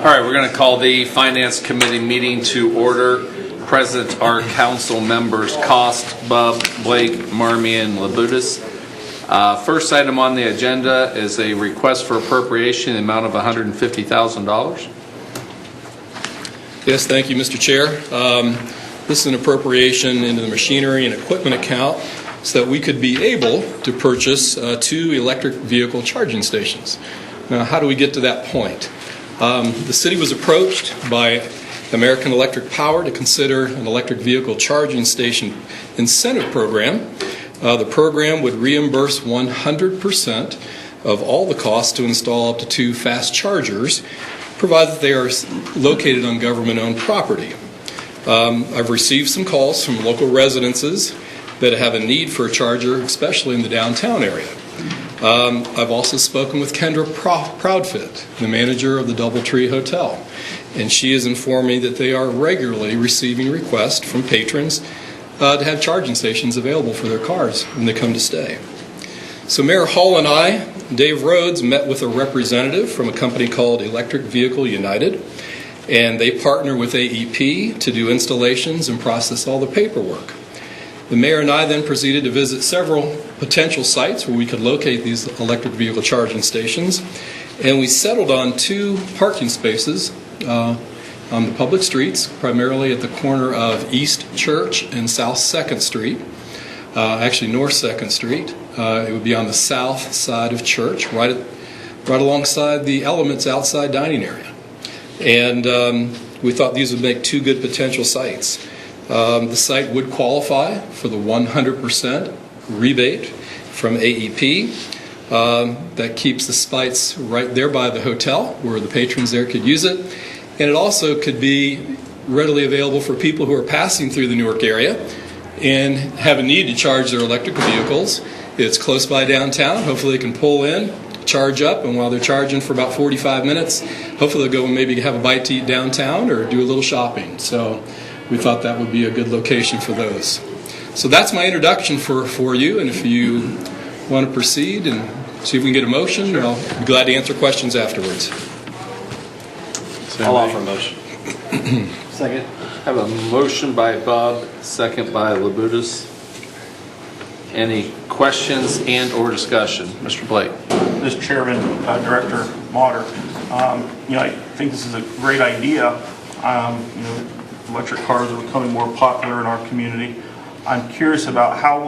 All right, we're going to call the Finance Committee meeting to order. Present are council members Cost, Bub, Blake, Marmion, Labutus. First item on the agenda is a request for appropriation in the amount of $150,000. Yes, thank you, Mr. Chair. This is an appropriation into the machinery and equipment account so that we could be able to purchase 2 electric vehicle charging stations. Now, how do we get to that point? The city was approached by American Electric Power to consider an electric vehicle charging station incentive program. The program would reimburse 100% of all the costs to install up to 2 fast chargers, provided that they are located on government-owned property. I've received some calls from local residences that have a need for a charger, especially in the downtown area. I've also spoken with Kendra Proudfit, the manager of the Doubletree Hotel, and she has informed me that they are regularly receiving requests from patrons to have charging stations available for their cars when they come to stay. So Mayor Hall and I, Dave Rhodes, met with a representative from a company called Electric Vehicle United, and they partner with AEP to do installations and process all the paperwork. The mayor and I then proceeded to visit several potential sites where we could locate these electric vehicle charging stations, and we settled on 2 parking spaces on the public streets, primarily at the corner of East Church and South 2nd Street, actually North 2nd Street. It would be on the south side of Church, right alongside the Elements outside dining area. And we thought these would make 2 good potential sites. The site would qualify for the 100% rebate from AEP. That keeps the sites right there by the hotel where the patrons there could use it. And it also could be readily available for people who are passing through the Newark area and have a need to charge their electric vehicles. It's close by downtown. Hopefully they can pull in, charge up, and while they're charging for about 45 minutes, hopefully they'll go and maybe have a bite to eat downtown or do a little shopping. So we thought that would be a good location for those. So that's my introduction for you, and if you want to proceed and see if we can get a motion, I'll be glad to answer questions afterwards. I'll offer a motion. Second. I have a motion by Bob, second by Labutus. Any questions and or discussion? Mr. Blake. Mr. Chairman, Director Motter, I think this is a great idea. Electric cars are becoming more popular in our community. I'm curious about how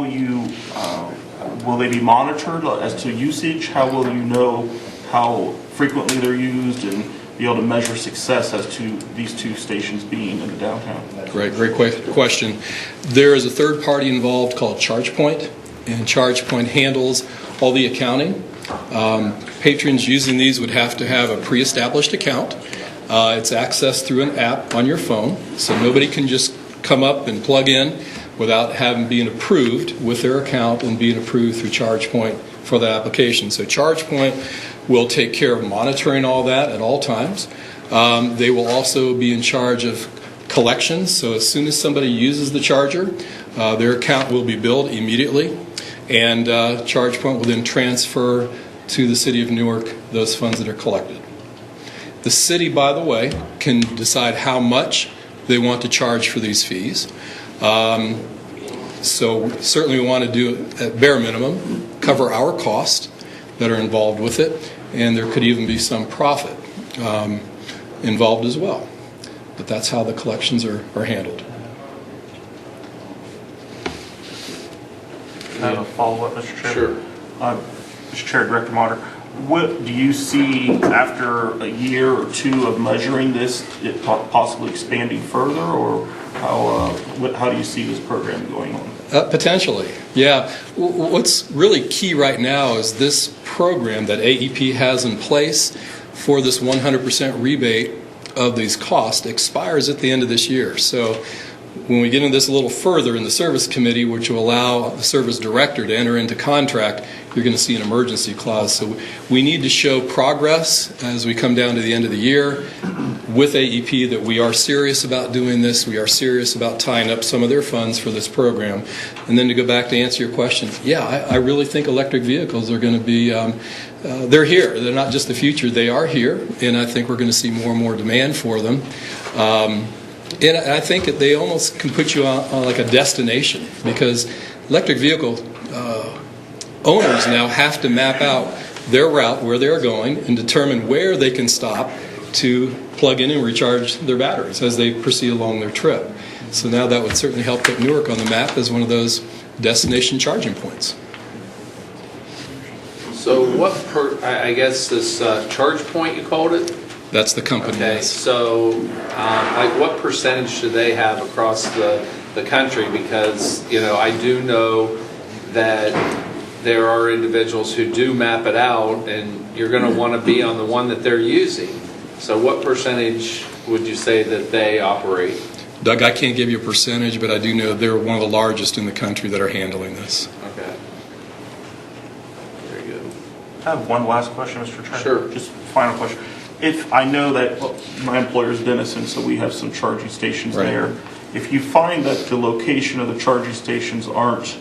will they be monitored as to usage? How will you know how frequently they're used and be able to measure success as to these 2 stations being in the downtown? Great question. There is a third party involved called ChargePoint, and ChargePoint handles all the accounting. Patrons using these would have to have a pre-established account. It's accessed through an app on your phone, so nobody can just come up and plug in without having been approved with their account and being approved through ChargePoint for the application. So ChargePoint will take care of monitoring all that at all times. They will also be in charge of collections, so as soon as somebody uses the charger, their account will be billed immediately, and ChargePoint will then transfer to the city of Newark those funds that are collected. The city, by the way, can decide how much they want to charge for these fees. So certainly we want to do it at bare minimum, cover our costs that are involved with it, and there could even be some profit involved as well. But that's how the collections are handled. Can I have a follow-up, Mr. Chair? Sure. Mr. Chair, Director Motter, what do you see after a year or 2 of measuring this, it possibly expanding further, or how do you see this program going on? Potentially, yeah. What's really key right now is this program that AEP has in place for this 100% rebate of these costs expires at the end of this year. So when we get into this a little further in the service committee, which will allow the service director to enter into contract, you're going to see an emergency clause. So we need to show progress as we come down to the end of the year with AEP that we are serious about doing this. We are serious about tying up some of their funds for this program. And then to go back to answer your question, yeah, I really think electric vehicles are going to be they're here. They're not just the future, they are here, and I think we're going to see more and more demand for them. And I think that they almost can put you on like a destination, because electric vehicle owners now have to map out their route, where they're going, and determine where they can stop to plug in and recharge their batteries as they proceed along their trip. So now that would certainly help put Newark on the map as one of those destination charging points. So I guess this charge point, you called it? That's the company. Okay, yes. so like what percentage do they have across the country? Because, I do know that there are individuals who do map it out, and you're going to want to be on the one that they're using. So what percentage would you say that they operate? Doug, I can't give you a percentage, but I do know they're one of the largest in the country that are handling this. Okay. Very good. I have one last question, Mr. Chair. Sure. Just final question. If I know that my employer is Denison, so we have some charging stations Right. there. If you find that the location of the charging stations aren't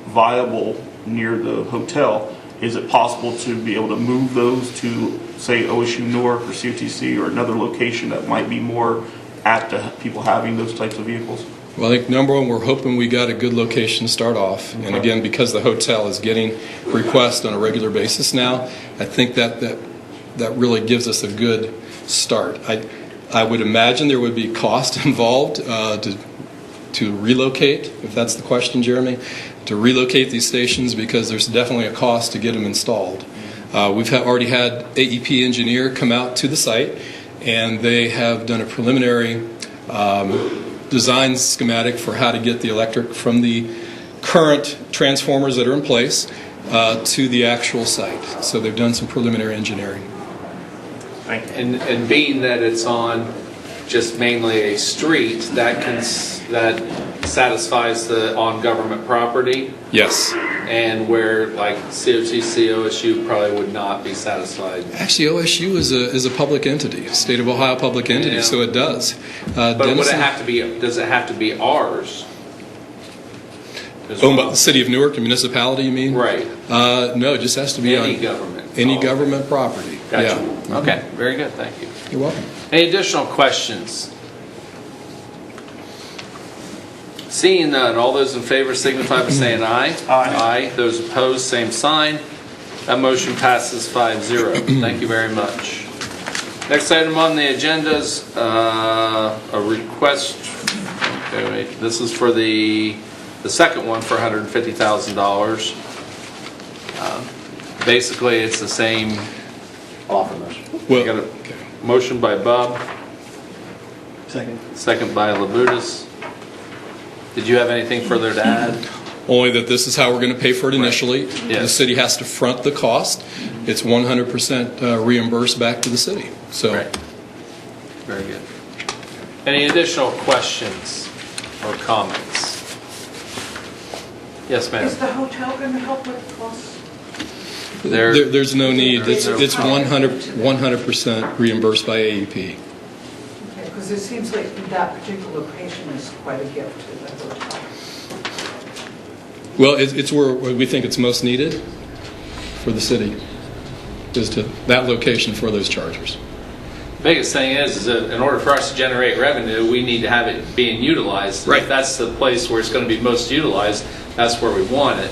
viable near the hotel, is it possible to be able to move those to, say, OSU Newark or COTC or another location that might be more apt to people having those types of vehicles? Well, I think number one, we're hoping we got a good location to start off. And again, because the hotel is getting requests on a regular basis now, I think that really gives us a good start. I would imagine there would be cost involved to relocate, if that's the question, Jeremy, to relocate these stations, because there's definitely a cost to get them installed. We've already had AEP engineer come out to the site, and they have done a preliminary design schematic for how to get the electric from the current transformers that are in place to the actual site. So they've done some preliminary engineering. Thank you. And being that it's on just mainly a street, that satisfies on government property, Yes. and where like COTC, OSU probably would not be satisfied. Actually, OSU is a public entity, state of Ohio public entity, Yeah. so it does. But would it Denison- have to be? Does it have to be ours? Owned by the city of Newark, a municipality, you mean? Right. No, it just has to be Any on government. any Oh, government property. Gotcha. Yeah. Okay. Very good. Thank you. You're welcome. Any additional questions? Seeing none, all those in favor signify by saying aye. Aye. Those opposed, same sign. That motion passes 5-0. Thank you very much. Next item on the agenda is a request. Okay, wait. This is for the second one for $150,000. Basically, it's the same. Offer motion. We got a okay. motion by Bub, Second. second by Labutus. Did you have anything further to add? Only that this is how we're going to pay for it initially. Yes. The city has to front the cost. It's 100% reimbursed back to the city. So, Right. Very good. Any additional questions or comments? Yes, ma'am. Is the hotel going to help with the costs? there's no need. It's There's no- 100% reimbursed by AEP. Because it seems like that particular location is quite a gift to the hotel. Well, it's where we think it's most needed for the city, is to that location for those chargers. Biggest thing is that in order for us to generate revenue, we need to have it being utilized. Right. If that's the place where it's going to be most utilized, that's where we want it.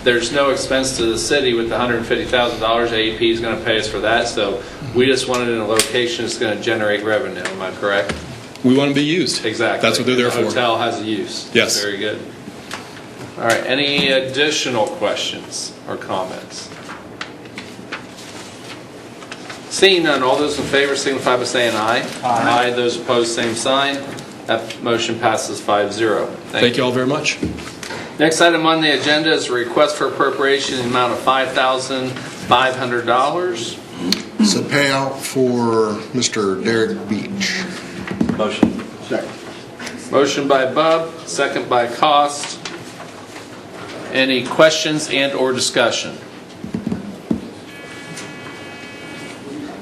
There's no expense to the city with the $150,000. AEP is going to pay us for that, so we just want it in a location that's going to generate revenue. Am I correct? We want to be used. Exactly. That's what they're there The for. hotel has a use. Yes. Very good. All right. Any additional questions or comments? Seeing none, all those in favor signify by saying aye. Aye. Those opposed, same sign. That motion passes 5-0. Thank you all very much. Next item on the agenda is a request for appropriation in the amount of $5,500. It's a payout for Mr. Derek Beach. Motion. Second. Motion by Bub, second by Cost. Any questions and or discussion?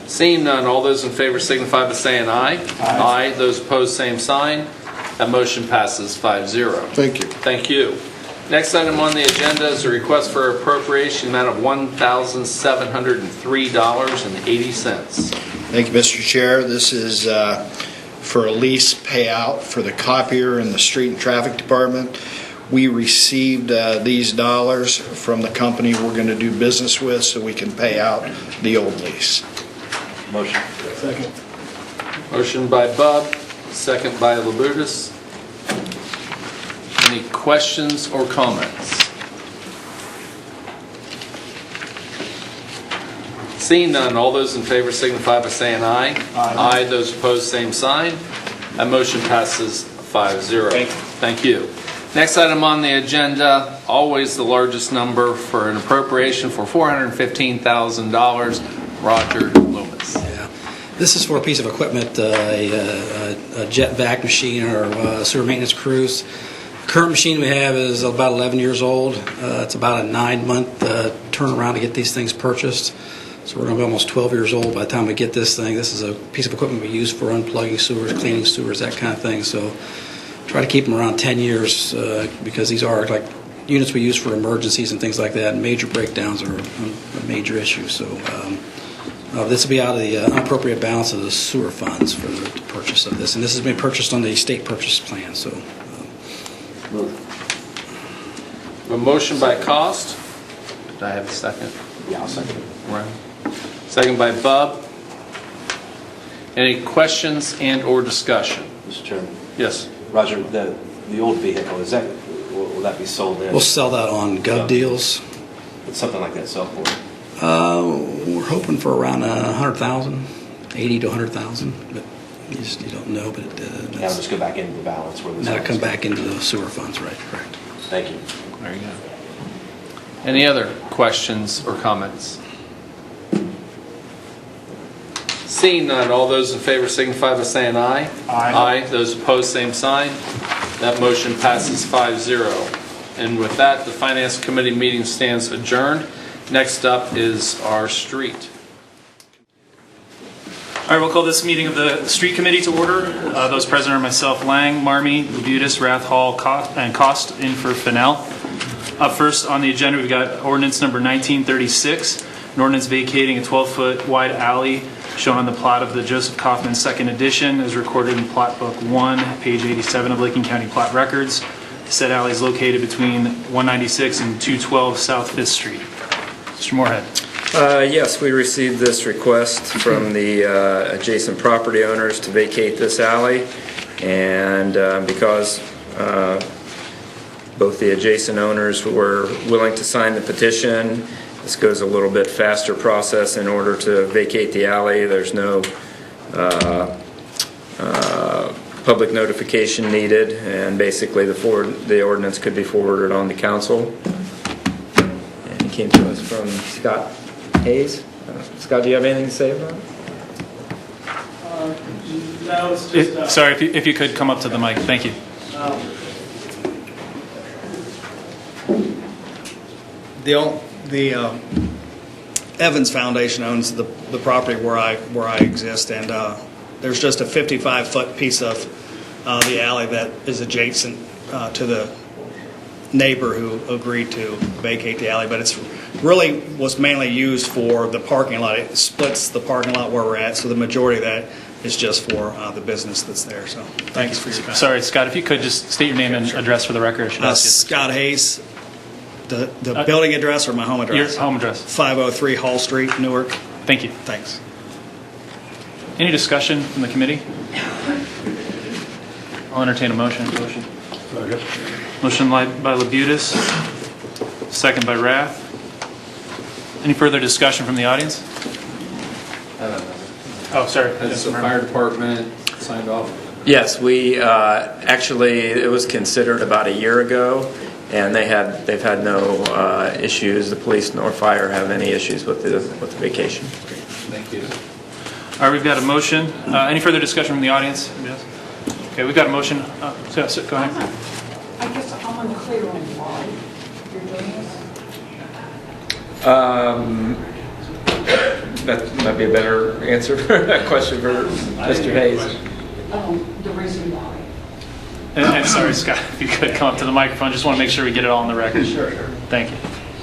Seeing none, all those in favor signify by saying aye. Aye. Those opposed, same sign. That motion passes 5-0. Thank you. Thank you. Next item on the agenda is a request for appropriation amount of $1,703.80. Thank you, Mr. Chair. This is for a lease payout for the copier in the Street and Traffic Department. We received these dollars from the company we're going to do business with so we can pay out the old lease. Motion. Second. Motion by Bub, second by Labutus. Any questions or comments? Seeing none, all those in favor signify by saying aye. Aye. Those opposed, same sign. That motion passes 5-0. Thank you. Next item on the agenda, always the largest number for an appropriation for $415,000. Roger Loomis. Yeah. This is for a piece of equipment, a jet vac machine or sewer maintenance crews. Current machine we have is about 11 years old. It's about a 9-month turnaround to get these things purchased. So we're going to be almost 12 years old by the time we get this thing. This is a piece of equipment we use for unplugging sewers, cleaning sewers, that kind of thing. So try to keep them around 10 years because these are like units we use for emergencies and things like that. And major breakdowns are a major issue. So this will be out of the unappropriated balance of the sewer funds for the purchase of this. And this has been purchased on the state purchase plan. So. Move. A motion by Cost. Did I have a second? Yeah, I'll second. Right. Second by Bub. Any questions and or discussion? Mr. Chairman. Yes. Roger, the old vehicle, will that be sold in? We'll sell that on gov deals. What's something like that sell for? We're hoping for around 100,000, 80 to 100,000, but you don't know. But That'll just go back into the balance where that'll come back into the sewer funds, right? Correct. Thank you. There you go. Any other questions or comments? Seeing none, all those in favor signify by saying aye. Aye. Those opposed, same sign. That motion passes 5-0. And with that, the Finance Committee meeting stands adjourned. Next up is our street. All right, we'll call this meeting of the Street Committee to order. Those present are myself, Lang, Marmee, Labutus, Rath Hall, and Cost in for Fennell. Up first on the agenda, we've got ordinance number 1936, an ordinance vacating a 12-foot wide alley shown on the plot of the Joseph Kaufman Second Edition as recorded in Plat Book 1, page 87 of Licking County Plat Records. Said alley is located between 196 and 212 South 5th Street. Mr. Moorhead. Yes, we received this request from the adjacent property owners to vacate this alley, and because both the adjacent owners were willing to sign the petition, this goes a little bit faster process in order to vacate the alley. There's no public notification needed, and basically the ordinance could be forwarded on to council. And it came to us from Scott Hayes. Scott, do you have anything to say about it? No, it's just, sorry, if you could come up to the mic. Thank you. The Evans Foundation owns the property where I exist, and there's just a 55-foot piece of the alley that is adjacent to the neighbor who agreed to vacate the alley, but it's really was mainly used for the parking lot. It splits the parking lot where we're at, so the majority of that is just for the business that's there. So thanks for your time. Sorry, Scott, if you could just state your name and address for the record. I should ask you. Scott Hayes, the building address or my home address? Your home address. 503 Hall Street, Newark. Thank you. Thanks. Any discussion from the committee? I'll entertain a motion. Motion by Labutus, second by Rath. Any further discussion from the audience? Oh, sorry. Has the fire department signed off? Yes, we actually, it was considered about a year ago, and they've had no issues. The police nor fire have any issues with the vacation. Thank you. All right, we've got a motion. Any further discussion from the audience? Yes. Okay, we've got a motion. Go ahead. I guess I'm unclear on why you're doing this. That might be a better answer for that question for Mr. Hayes. The reason why. And sorry, Scott, if you could come up to the microphone, just want to make sure we get it all on the record. Sure. Thank you.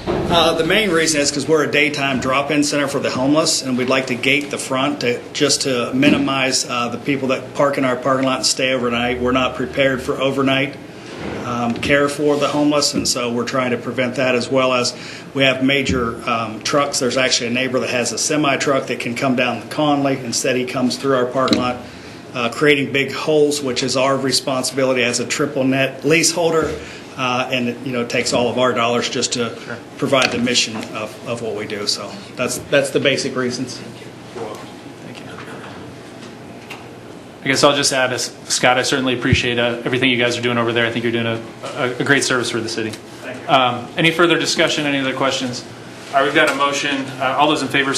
The main reason is because we're a daytime drop-in center for the homeless, and we'd like to gate the front just to minimize the people that park in our parking lot and stay overnight. We're not prepared for overnight care for the homeless, and so we're trying to prevent that, as well as we have major trucks. There's actually a neighbor that has a semi-truck that can come down the Conley. Instead, he comes through our parking lot, creating big holes, which is our responsibility as a triple net leaseholder. And it takes all of our dollars just to provide the mission of what we do. So that's the basic reasons. Thank you. I guess I'll just add, Scott, I certainly appreciate everything you guys are doing over there. I think you're doing a great service for the city. Thank you. Any further discussion, any other questions? All right, we've got a motion. All those in favor of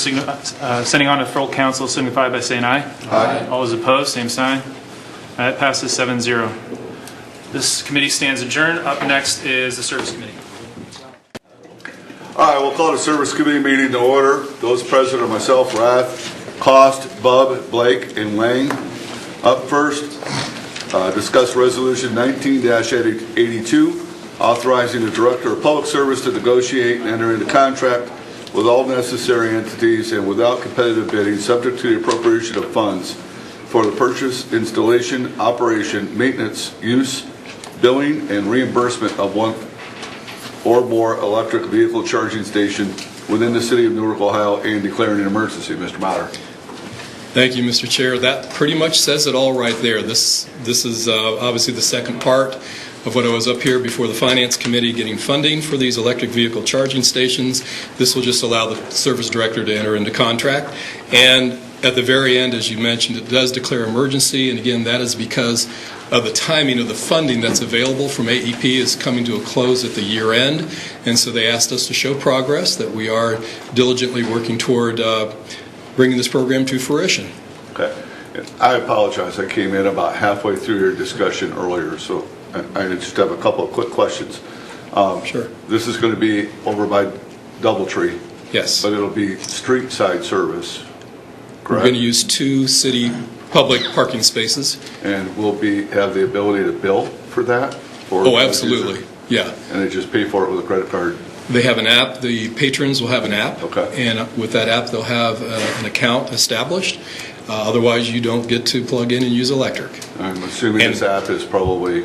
sending on to full council signify by saying aye. Aye. All those opposed, same sign. That passes 7-0. This committee stands adjourned. Up next is the Service Committee. All right, we'll call the Service Committee meeting to order. Those present are myself, Rath, Cost, Bub, Blake, and Lang. Up first, discuss Resolution 19-82, authorizing the Director of Public Service to negotiate and enter into contract with all necessary entities and without competitive bidding, subject to the appropriation of funds for the purchase, installation, operation, maintenance, use, billing, and reimbursement of one or more electric vehicle charging station within the city of Newark, Ohio, and declaring an emergency. Mr. Matter. Thank you, Mr. Chair. That pretty much says it all right there. This is obviously the second part of what I was up here before the Finance Committee getting funding for these electric vehicle charging stations. This will just allow the Service Director to enter into contract. And at the very end, as you mentioned, it does declare emergency, and again, that is because of the timing of the funding that's available from AEP is coming to a close at the year end, and so they asked us to show progress, that we are diligently working toward bringing this program to fruition. Okay. I apologize. I came in about halfway through your discussion earlier, so I just have a couple of quick questions. Sure. This is going to be over by Doubletree. Yes. But it'll be street side service, We're correct? going to use 2 city public parking spaces. And we'll have the ability to bill for that? Oh, absolutely. Yeah. And they just pay for it with a credit card? They have an app. The patrons will have an app. Okay. And with that app, they'll have an account established. Otherwise, you don't get to plug in and use electric. I'm assuming this app is probably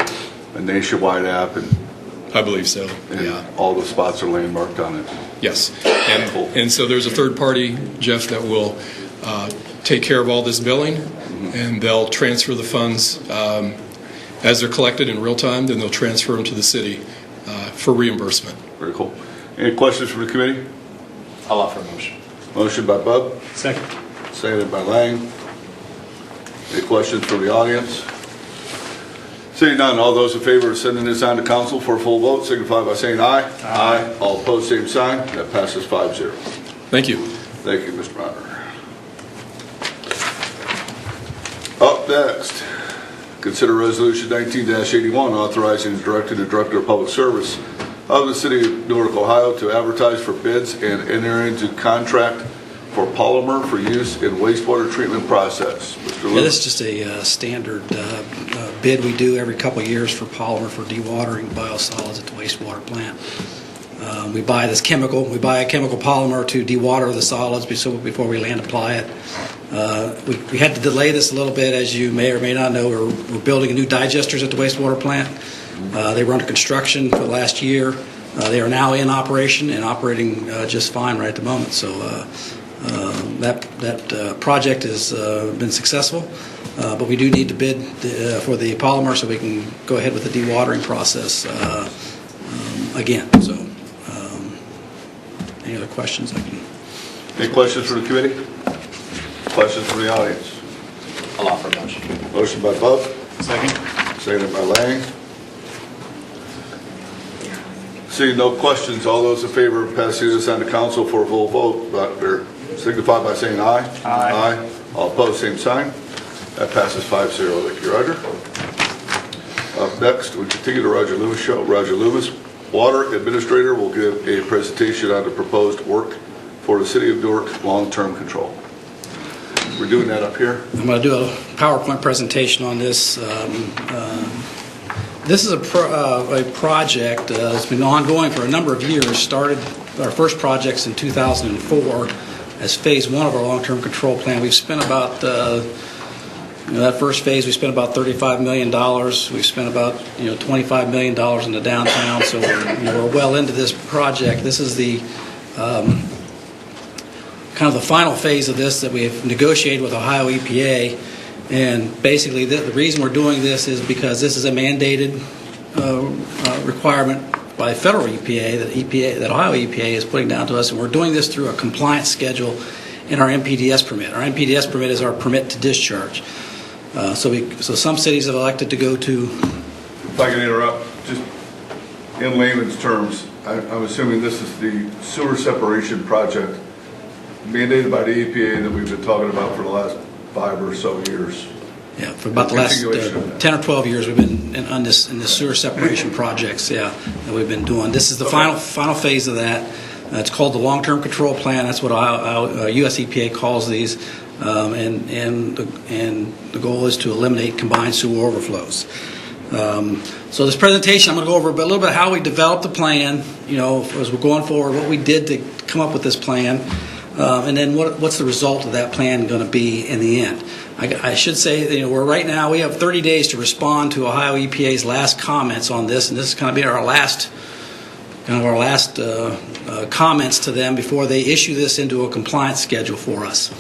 a nationwide app, and I believe so, yeah. all the spots are landmarked on it. Yes. And so there's a third party, Jeff, that will take care of all this billing, and they'll transfer the funds as they're collected in real time, then they'll transfer them to the city for reimbursement. Very cool. Any questions from the committee? I'll offer a motion. Motion by Bub, Second. seconded by Lang. Any questions from the audience? Seeing none, all those in favor of sending this on to council for a full vote signify by saying aye. Aye. All opposed, same sign. That passes 5-0. Thank you. Thank you, Mr. Matter. Up next, consider Resolution 19-81, authorizing and directing the Director of Public Service of the City of Newark, Ohio, to advertise for bids and enter into contract for polymer for use in wastewater treatment process. Mr. Yeah, Lewis. this is just a standard bid we do every couple of years for polymer for dewatering biosolids at the wastewater plant. We buy this chemical. We buy a chemical polymer to dewater the solids before we land apply it. We had to delay this a little bit, as you may or may not know. We're building new digesters at the wastewater plant. They were under construction for the last year. They are now in operation and operating just fine right at the moment. So that project has been successful, but we do need to bid for the polymer so we can go ahead with the dewatering process again. So any other questions I can... Any questions from the committee? Questions from the audience? I'll offer a motion. Motion by Bub, Second. seconded by Lang. Seeing no questions, all those in favor of passing this on to council for a full vote, signify by saying aye. Aye. Aye. All opposed, same sign. That passes 5-0. Thank you, Roger. Up next, we continue the Roger Lewis Show. Roger Lewis, Water Administrator, will give a presentation on the proposed work for the City of Newark long-term control. We're doing that up here. I'm going to do a PowerPoint presentation on this. This is a project that's been ongoing for a number of years. Started our first projects in 2004 as phase one of our long-term control plan. We've spent about, that first phase, we spent about $35 million. We've spent about, $25 million in the downtown, so we're well into this project. This is the kind of the final phase of this that we've negotiated with Ohio EPA. And basically, the reason we're doing this is because this is a mandated requirement by federal EPA that Ohio EPA is putting down to us, and we're doing this through a compliance schedule in our MPDS permit. Our MPDS permit is our permit to discharge. So some cities have elected to go to. If I can interrupt, just in layman's terms, I'm assuming this is the sewer separation project mandated by the EPA that we've been talking about for the last 5 or so years. Yeah, for about the last 10 or 12 years, we've been in the sewer separation projects. Yeah, that we've been doing. This is the final phase of that. It's called the long-term control plan. That's what US EPA calls these, and the goal is to eliminate combined sewer overflows. So this presentation, I'm going to go over a little bit how we developed the plan. As we're going forward, what we did to come up with this plan. And then what's the result of that plan going to be in the end? I should say, right now we have 30 days to respond to Ohio EPA's last comments on this, and this is going to be our last comments to them before they issue this into a compliance schedule for us.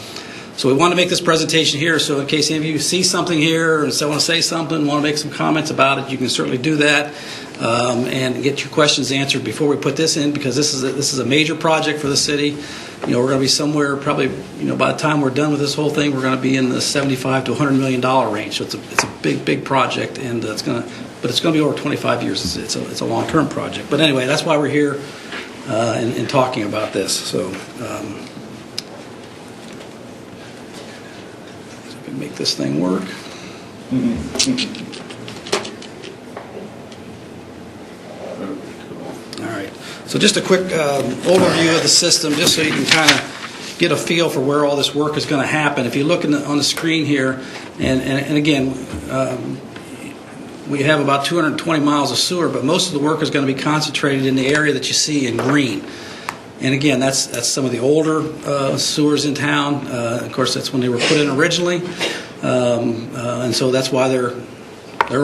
So we want to make this presentation here, so in case any of you see something here and want to say something, want to make some comments about it, you can certainly do that and get your questions answered before we put this in, because this is a major project for the city. We're going to be somewhere probably, by the time we're done with this whole thing, we're going to be in the $75 to $100 million range. So it's a big project, and it's going to be over 25 years. It's a long-term project. But anyway, that's why we're here and talking about this. So. Make this thing work. All right. So just a quick overview of the system, just so you can kind of get a feel for where all this work is going to happen. If you look on the screen here, and again, we have about 220 miles of sewer, but most of the work is going to be concentrated in the area that you see in green. And again, that's some of the older sewers in town. Of course, that's when they were put in originally, and so that's why they're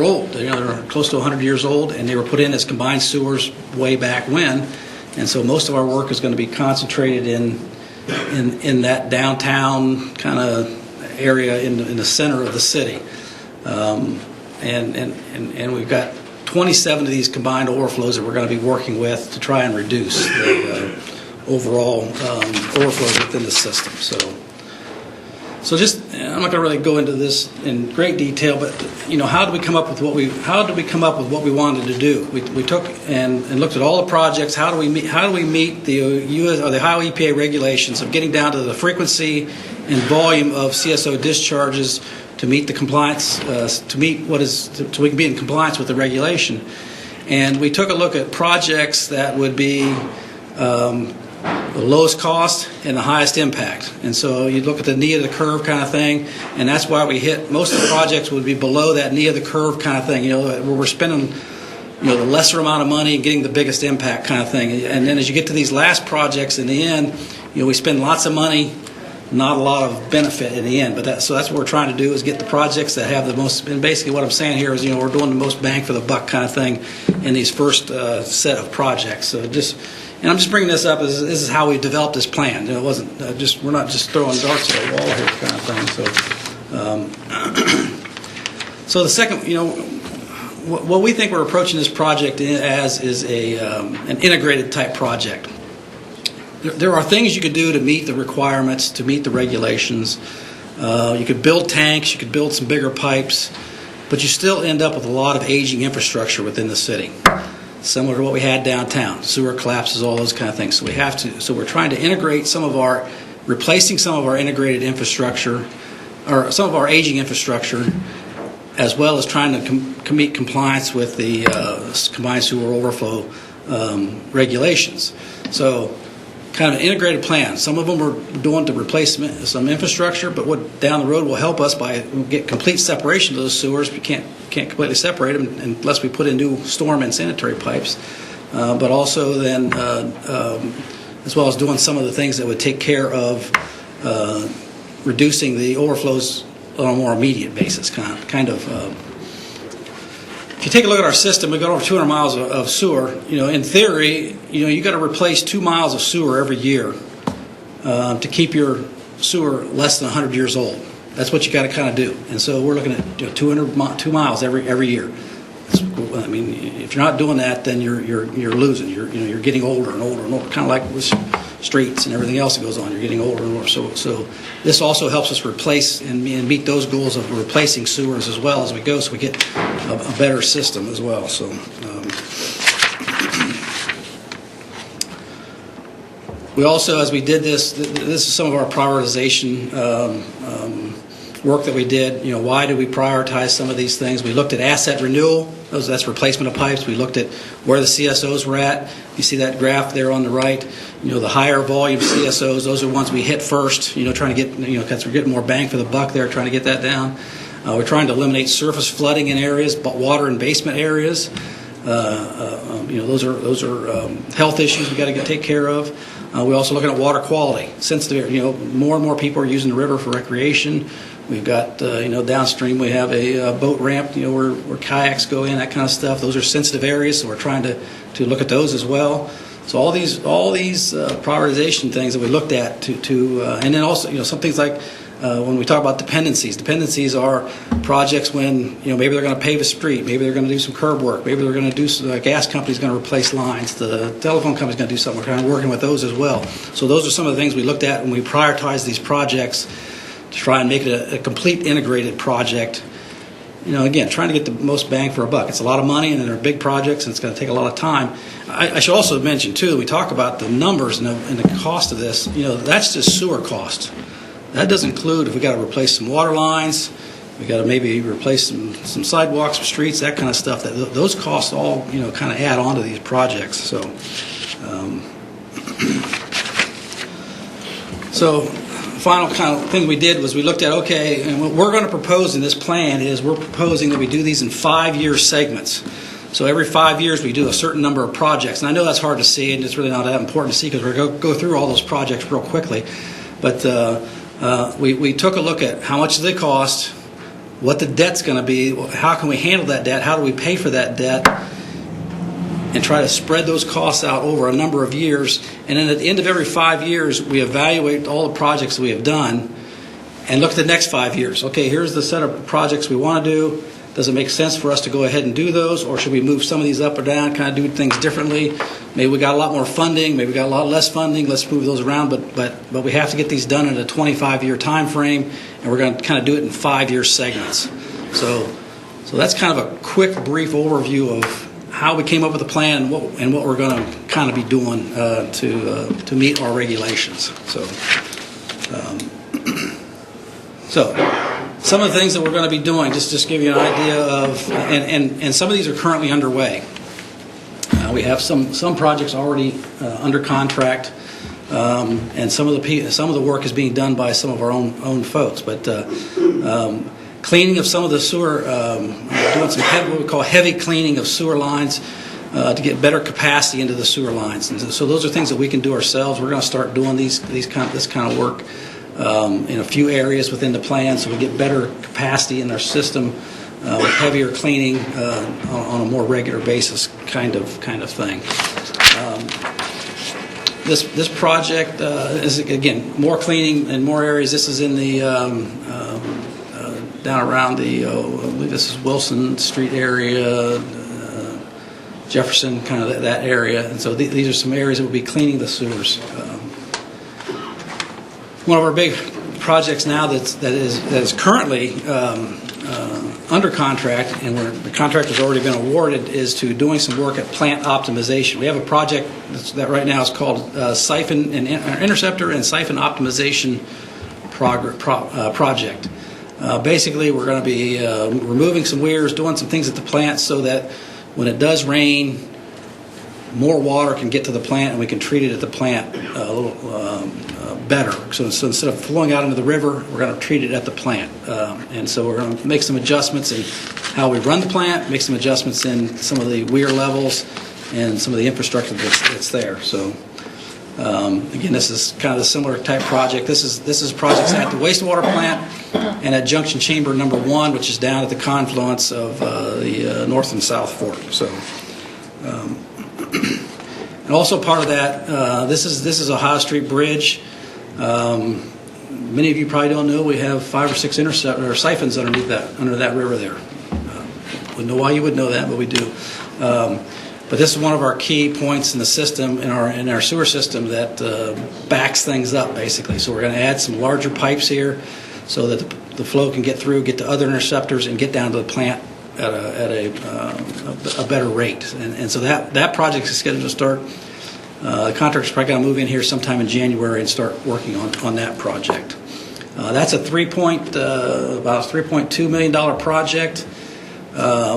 old. They're close to 100 years old, and they were put in as combined sewers way back when. And so most of our work is going to be concentrated in that downtown kind of area in the center of the city, and we've got 27 of these combined overflows that we're going to be working with to try and reduce the overall overflows within the system. So just, I'm not going to really go into this in great detail, but how did we come up with what we wanted to do? We took and looked at all the projects. How do we meet the US or the Ohio EPA regulations of getting down to the frequency and volume of CSO discharges to meet the compliance, so we can be in compliance with the regulation. And we took a look at projects that would be the lowest cost and the highest impact. And so you look at the knee of the curve kind of thing, and that's why we hit most of the projects would be below that knee of the curve kind of thing, where we're spending the lesser amount of money and getting the biggest impact kind of thing. And then as you get to these last projects in the end, we spend lots of money, not a lot of benefit in the end. But so that's what we're trying to do, is get the projects that have the most. And basically what I'm saying here is, we're doing the most bang for the buck kind of thing in these first set of projects. So and I'm just bringing this up as this is how we developed this plan. It wasn't we're not just throwing darts at a wall here kind of thing. So the second, what we think we're approaching this project as is an integrated type project. There are things you could do to meet the requirements, to meet the regulations. You could build tanks, you could build some bigger pipes, but you still end up with a lot of aging infrastructure within the city, similar to what we had downtown, sewer collapses, all those kind of things. So we're trying to integrate replacing some of our integrated infrastructure, or some of our aging infrastructure, as well as trying to meet compliance with the combined sewer overflow regulations. So kind of an integrated plan. Some of them we're doing to replace some infrastructure, but what down the road will help us by get complete separation of those sewers. We can't completely separate them unless we put in new storm and sanitary pipes. But also then, as well as doing some of the things that would take care of reducing the overflows on a more immediate basis, if you take a look at our system, we've got over 200 miles of sewer. In theory, you got to replace 2 miles of sewer every year to keep your sewer less than 100 years old. That's what you got to kind of do. And so we're looking at 2 miles every year. I mean, if you're not doing that, then you're losing. You're getting older and older and older. Kind of like with streets and everything else that goes on. You're getting older and older. So this also helps us replace and meet those goals of replacing sewers as well as we go, so we get a better system as well. So. We also, as we did this is some of our prioritization work that we did. Why did we prioritize some of these things? We looked at asset renewal. That's replacement of pipes. We looked at where the CSOs were at. You see that graph there on the right. The higher volume CSOs, those are ones we hit first. Trying to get, because we're getting more bang for the buck there, trying to get that down. We're trying to eliminate surface flooding in areas, but water and basement areas. Those are health issues we got to take care of. We're also looking at water quality. Since more and more people are using the river for recreation, we've got downstream we have a boat ramp where kayaks go in, that kind of stuff. Those are sensitive areas, so we're trying to look at those as well. So all these prioritization things that we looked at and then also some things like when we talk about dependencies. Dependencies are projects when maybe they're going to pave a street, maybe they're going to do some curb work, maybe they're going to do the gas company's going to replace lines, the telephone company's going to do something. We're kind of working with those as well. So those are some of the things we looked at when we prioritized these projects to try and make it a complete integrated project. Again, trying to get the most bang for a buck. It's a lot of money, and they're big projects, and it's going to take a lot of time. I should also mention too, we talk about the numbers and the cost of this. That's just sewer cost. That doesn't include if we got to replace some water lines, we got to maybe replace some sidewalks, some streets, that kind of stuff. Those costs all kind of add on to these projects. So final kind of thing we did was we looked at, okay, and what we're going to propose in this plan is we're proposing that we do these in 5-year segments. So every 5 years we do a certain number of projects. And I know that's hard to see, and it's really not that important to see because we're going to go through all those projects real quickly. But we took a look at how much do they cost, what the debt's going to be, how can we handle that debt, how do we pay for that debt, and try to spread those costs out over a number of years. And then at the end of every 5 years, we evaluate all the projects that we have done and look at the next 5 years. Okay, here's the set of projects we want to do. Does it make sense for us to go ahead and do those, or should we move some of these up or down, kind of do things differently? Maybe we got a lot more funding, maybe we got a lot less funding. Let's move those around, but we have to get these done in a 25-year time frame, and we're going to kind of do it in 5-year segments. So that's kind of a quick, brief overview of how we came up with the plan and what we're going to kind of be doing to meet our regulations. So some of the things that we're going to be doing, just give you an idea of, and some of these are currently underway. We have some projects already under contract, and some of the work is being done by some of our own folks. But cleaning of some of the sewer, doing some what we call heavy cleaning of sewer lines to get better capacity into the sewer lines. And so those are things that we can do ourselves. We're going to start doing this kind of work in a few areas within the plan, so we get better capacity in our system with heavier cleaning on a more regular basis, kind of thing. This project is again more cleaning in more areas. This is in the down around the I believe this is Wilson Street area, Jefferson, kind of that area, and so these are some areas that will be cleaning the sewers. One of our big projects now that is currently under contract, and where the contract has already been awarded, is to doing some work at plant optimization. We have a project that right now is called Siphon and Interceptor and Siphon Optimization Project. Basically, we're going to be removing some weirs, doing some things at the plant so that when it does rain, more water can get to the plant, and we can treat it at the plant a little better. So instead of flowing out into the river, we're going to treat it at the plant. And so we're going to make some adjustments in how we run the plant, make some adjustments in some of the weir levels and some of the infrastructure that's there. So again, this is kind of a similar type project. This is projects at the wastewater plant and at junction chamber number 1, which is down at the confluence of the North and South Fork. So, and also part of that, this is Ohio Street Bridge. Many of you probably don't know we have 5 or 6 siphons underneath under that river there. Wouldn't know why you would know that, but we do. But this is one of our key points in the system, in our sewer system, that backs things up, basically. So we're going to add some larger pipes here so that the flow can get through, get to other interceptors, and get down to the plant at a better rate. And so that project is scheduled to start. The contractor's probably going to move in here sometime in January and start working on that project. That's about $3.2 million project.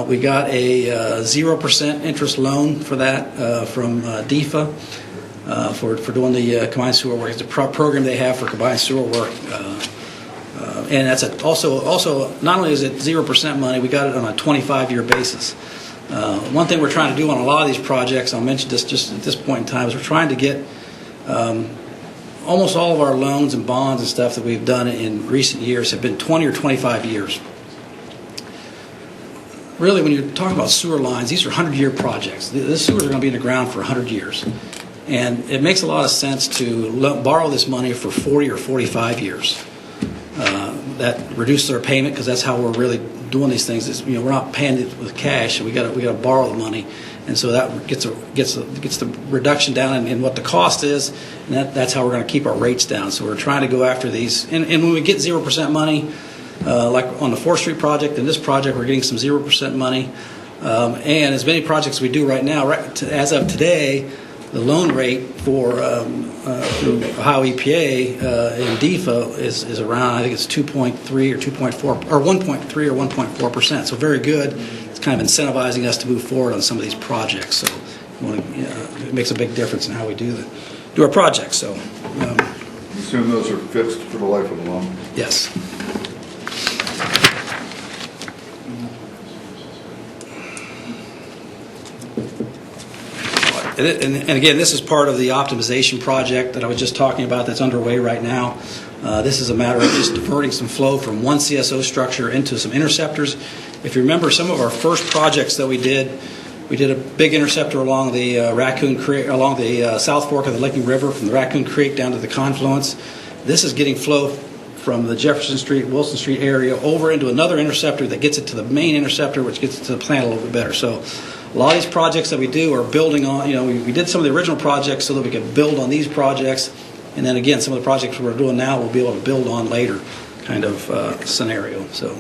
We got a 0% interest loan for that from DEFA for doing the combined sewer work. It's a program they have for combined sewer work. And that's also not only is it 0% money, we got it on a 25-year basis. One thing we're trying to do on a lot of these projects, I'll mention this just at this point in time, is we're trying to get almost all of our loans and bonds and stuff that we've done in recent years have been 20 or 25 years. Really, when you're talking about sewer lines, these are 100-year projects. The sewers are going to be in the ground for 100 years. And it makes a lot of sense to borrow this money for 40 or 45 years. That reduces our payment because that's how we're really doing these things. We're not paying it with cash. We got to borrow the money, and so that gets the reduction down in what the cost is, and that's how we're going to keep our rates down. So we're trying to go after these. And when we get 0% money, like on the 4th Street project and this project, we're getting some 0% money. And as many projects we do right now, as of today, the loan rate for through Ohio EPA and DEFA is around, I think it's 2.3 or 2.4 or 1.3 or 1.4%. So very good. It's kind of incentivizing us to move forward on some of these projects. So it makes a big difference in how we do our projects. So Assume those are fixed for the life of the loan. yes. And again, this is part of the optimization project that I was just talking about that's underway right now. This is a matter of just diverting some flow from one CSO structure into some interceptors. If you remember some of our first projects that we did a big interceptor along the Raccoon Creek, along the South Fork of the Licking River, from the Raccoon Creek down to the confluence. This is getting flow from the Jefferson Street, Wilson Street area over into another interceptor that gets it to the main interceptor, which gets it to the plant a little bit better. So a lot of these projects that we do are building on, we did some of the original projects so that we could build on these projects. And then again, some of the projects we're doing now we'll be able to build on later kind of scenario. So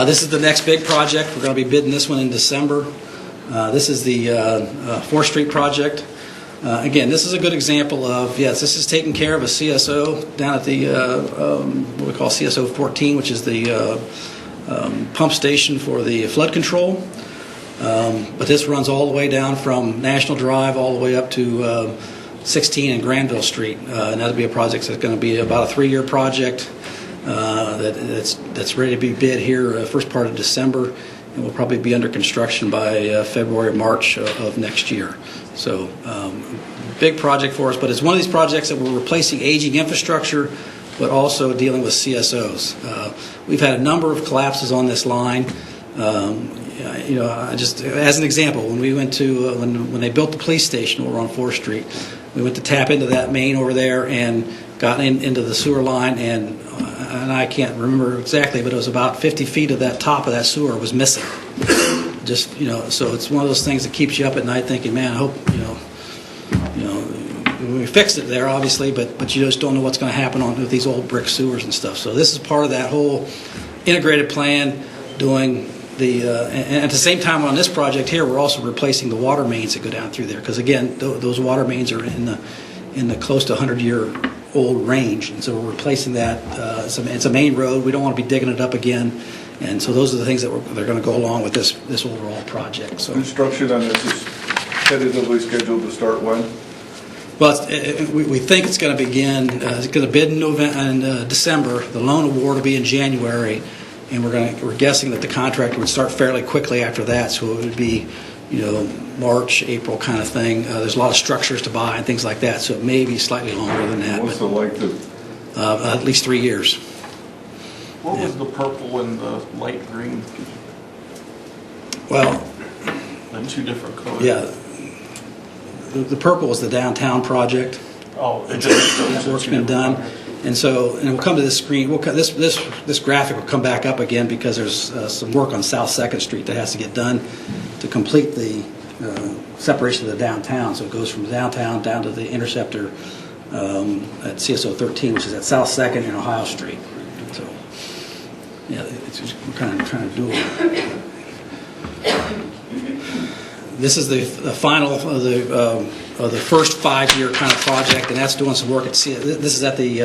this is the next big project. We're going to be bidding this one in December. This is the 4th Street project. Again, this is a good example of, yes, this is taking care of a CSO down at the, what we call CSO 14, which is the pump station for the flood control. But this runs all the way down from National Drive all the way up to 16 and Granville Street. And that'll be a project that's going to be about a 3-year project that's ready to be bid here first part of December. And will probably be under construction by February or March of next year. So big project for us, but it's one of these projects that we're replacing aging infrastructure, but also dealing with CSOs. We've had a number of collapses on this line. Just as an example, when we went to when they built the police station over on 4th Street, we went to tap into that main over there and got into the sewer line, and I can't remember exactly, but it was about 50 feet of that top of that sewer was missing. So it's one of those things that keeps you up at night thinking, man, I hope, we fixed it there, obviously, but you just don't know what's going to happen with these old brick sewers and stuff. So this is part of that whole integrated plan, doing and at the same time on this project here, we're also replacing the water mains that go down through there, because again, those water mains are in the close to 100-year-old range, and so we're replacing that. It's a main road. We don't want to be digging it up again. And so those are the things that they're going to go along with this overall project. So construction on this is tentatively scheduled to start when? Well, we think it's going to begin, it's going to bid in December. The loan award will be in January, and we're guessing that the contract would start fairly quickly after that. So it would be, March, April kind of thing. There's a lot of structures to buy and things like that, so it may be slightly longer than that. What's the length of? At least 3 years. What was the purple and the light green? Well, The two different colors? yeah. The purple is the downtown project. Oh, it That just. work's been done. And we'll come to this screen. This graphic will come back up again because there's some work on South 2nd Street that has to get done to complete the separation of the downtown. So it goes from downtown down to the interceptor at CSO 13, which is at South 2nd and Ohio Street. So, yeah, we're kind of trying to do it. This is the final of the first 5-year kind of project, and that's doing some work at this is at the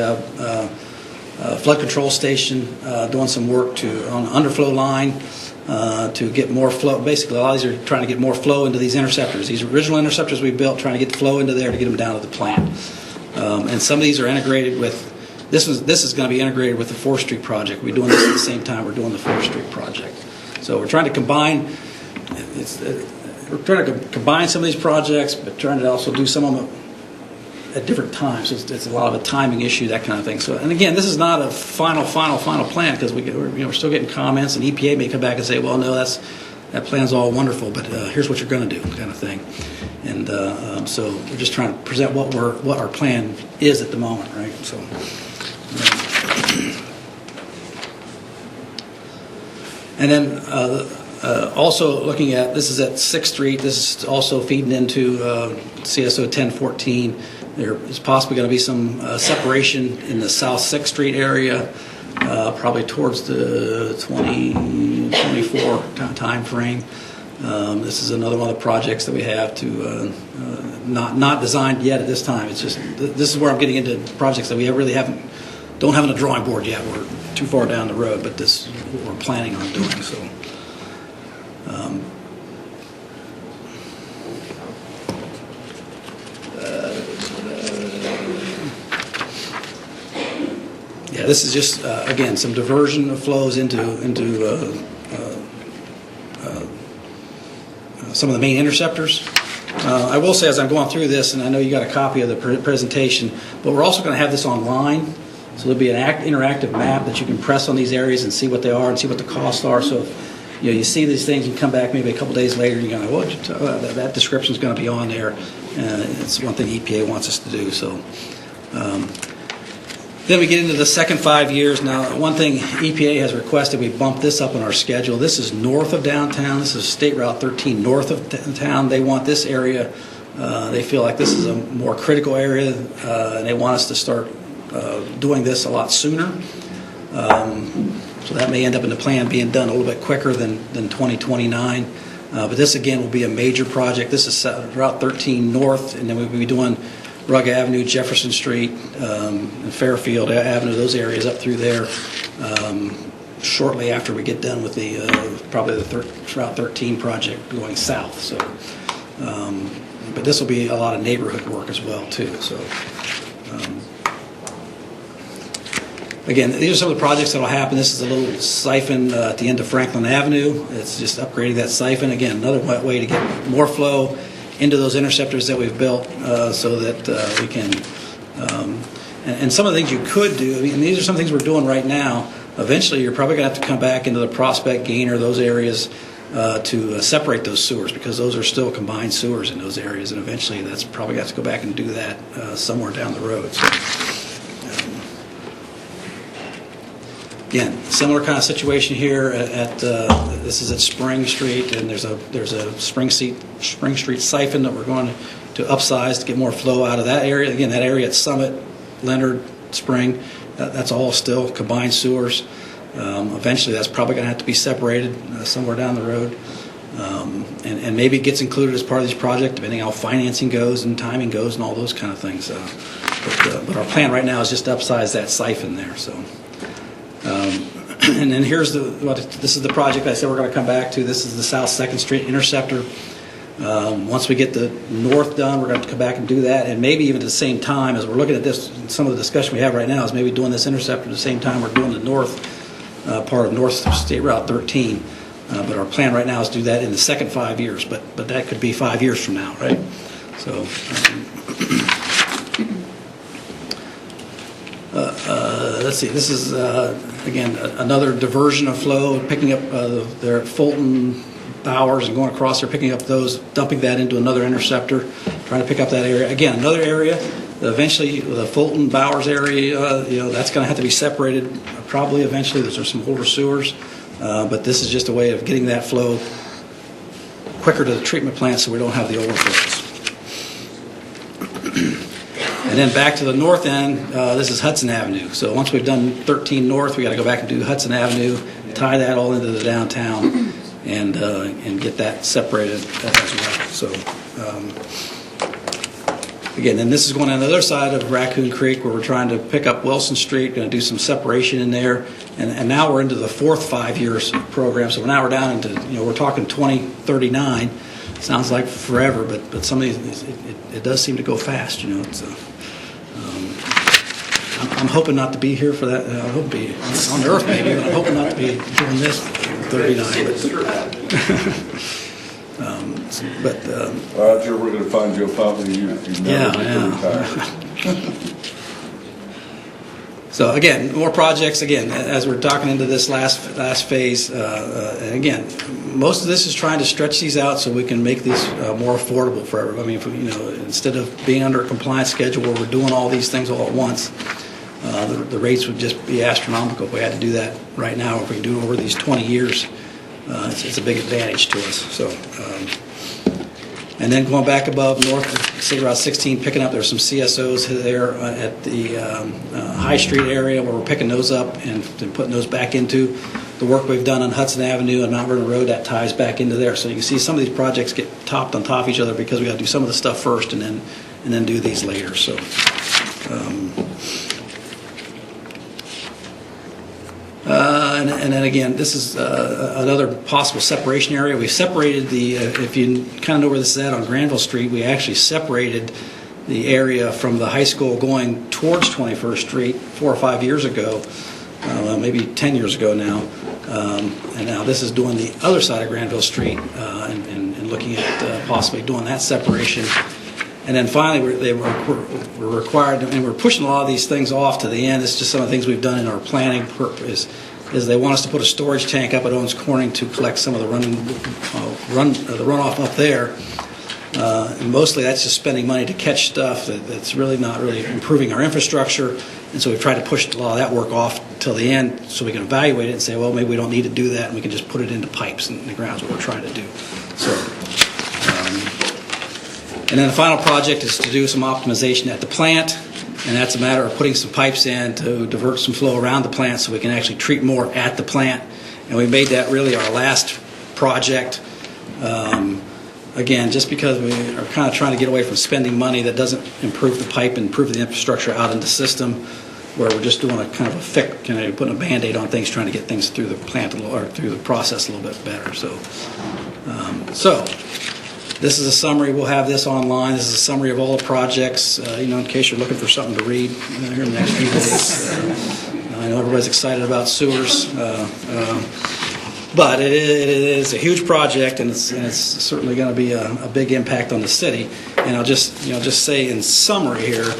flood control station, doing some work on the underflow line to get more flow. Basically, a lot of these are trying to get more flow into these interceptors. These original interceptors we built, trying to get flow into there to get them down to the plant. And some of these are integrated with. This is going to be integrated with the 4th Street project. We're doing this at the same time we're doing the 4th Street project. So we're trying to combine. We're trying to combine some of these projects, but trying to also do some of them at different times. So it's a lot of a timing issue, that kind of thing. So, and again, this is not a final plan because we're still getting comments, and EPA may come back and say, well, no, that plan's all wonderful, but here's what you're going to do, kind of thing. And so we're just trying to present what our plan is at the moment, right? So. And then also looking at, this is at 6th Street, this is also feeding into CSO 1014. There is possibly going to be some separation in the South 6th Street area, probably towards the 2024 time frame. This is another one of the projects that we have to not designed yet at this time. It's just, this is where I'm getting into projects that we really don't have on the drawing board yet. We're too far down the road, but this is what we're planning on doing. So. Yeah, this is just again some diversion of flows into some of the main interceptors. I will say, as I'm going through this, and I know you got a copy of the presentation, but we're also going to have this online. So there'll be an interactive map that you can press on these areas and see what they are and see what the costs are. So you see these things, you come back maybe a couple days later, and you're going to go, well, that description is going to be on there. It's one thing EPA wants us to do. So then we get into the second 5 years. Now, one thing EPA has requested, we bump this up on our schedule. This is north of downtown. This is State Route 13 north of town. They want this area. They feel like this is a more critical area, and they want us to start doing this a lot sooner. So that may end up in the plan being done a little bit quicker than 2029. But this, again, will be a major project. This is Route 13 north, and then we'll be doing Rugg Avenue, Jefferson Street, and Fairfield Avenue, those areas up through there, shortly after we get done with the probably the Route 13 project going south. So, but this will be a lot of neighborhood work as well, too. So. Again, these are some of the projects that will happen. This is a little siphon at the end of Franklin Avenue. It's just upgrading that siphon. Again, another way to get more flow into those interceptors that we've built so that we can, and some of the things you could do, I mean, these are some things we're doing right now. Eventually, you're probably going to have to come back into the Prospect, Gainer, those areas to separate those sewers, because those are still combined sewers in those areas, and eventually that's probably got to go back and do that somewhere down the road. So, again, similar kind of situation here at this is at Spring Street, and there's a Spring Street siphon that we're going to upsize to get more flow out of that area. Again, that area at Summit, Leonard, Spring, that's all still combined sewers. Eventually, that's probably going to have to be separated somewhere down the road, and maybe it gets included as part of this project, depending on how financing goes and timing goes and all those kind of things. But our plan right now is just to upsize that siphon there. So. And then this is the project I said we're going to come back to. This is the South 2nd Street Interceptor. Once we get the north done, we're going to have to come back and do that, and maybe even at the same time, as we're looking at this, some of the discussion we have right now is maybe doing this interceptor at the same time we're doing the north part of North State Route 13. But our plan right now is to do that in the second 5 years, but that could be 5 years from now, right? So, let's see, this is, again, another diversion of flow, picking up there at Fulton, Bowers, and going across there, picking up those, dumping that into another interceptor, trying to pick up that area. Again, another area, eventually the Fulton, Bowers area, that's going to have to be separated probably eventually. Those are some older sewers, but this is just a way of getting that flow quicker to the treatment plant so we don't have the overflows. And then back to the north end, this is Hudson Avenue. So once we've done 13 North, we got to go back and do Hudson Avenue, tie that all into the downtown, and get that separated as well. So again, and this is going on the other side of Raccoon Creek, where we're trying to pick up Wilson Street, going to do some separation in there, and now we're into the fourth 5 years program. So now we're down into, we're talking 2039. Sounds like forever, but some of these, it does seem to go fast. It's I'm hoping not to be here for that. I hope to be on Earth maybe, but I'm hoping not to be doing this 39. Roger, we're going to find you a family. You've never been retired. So again, more projects. Again, as we're talking into this last phase, and again, most of this is trying to stretch these out so we can make these more affordable for everybody. I mean, instead of being under a compliance schedule where we're doing all these things all at once, the rates would just be astronomical if we had to do that right now. If we can do it over these 20 years, it's a big advantage to us. So. And then going back above North State Route 16, picking up, there's some CSOs there at the High Street area where we're picking those up and putting those back into the work we've done on Hudson Avenue and Mount Vernon Road. That ties back into there. So you can see some of these projects get topped on top of each other because we got to do some of the stuff first and then do these later. So. And then again, this is another possible separation area. We separated if you kind of know where this is at on Granville Street, we actually separated the area from the high school going towards 21st Street 4 or 5 years ago, maybe 10 years ago now. And now this is doing the other side of Granville Street and looking at possibly doing that separation. And then finally, we're required, and we're pushing a lot of these things off to the end. It's just some of the things we've done in our planning purpose. Is they want us to put a storage tank up at Owens Corning to collect some of the runoff up there. And mostly that's just spending money to catch stuff that's really not really improving our infrastructure. And so we've tried to push a lot of that work off till the end so we can evaluate it and say, well, maybe we don't need to do that, and we can just put it into pipes in the ground is what we're trying to do. So. And then the final project is to do some optimization at the plant, and that's a matter of putting some pipes in to divert some flow around the plant so we can actually treat more at the plant. And we made that really our last project. Again, just because we are kind of trying to get away from spending money that doesn't improve the pipe and improve the infrastructure out in the system, where we're just doing a kind of a fix, putting a Band-Aid on things, trying to get things through the plant or through the process a little bit better. So. This is a summary. We'll have this online. This is a summary of all the projects, in case you're looking for something to read here in the next few days. I know everybody's excited about sewers, but it is a huge project, and it's certainly going to be a big impact on the city. And I'll just say in summary here,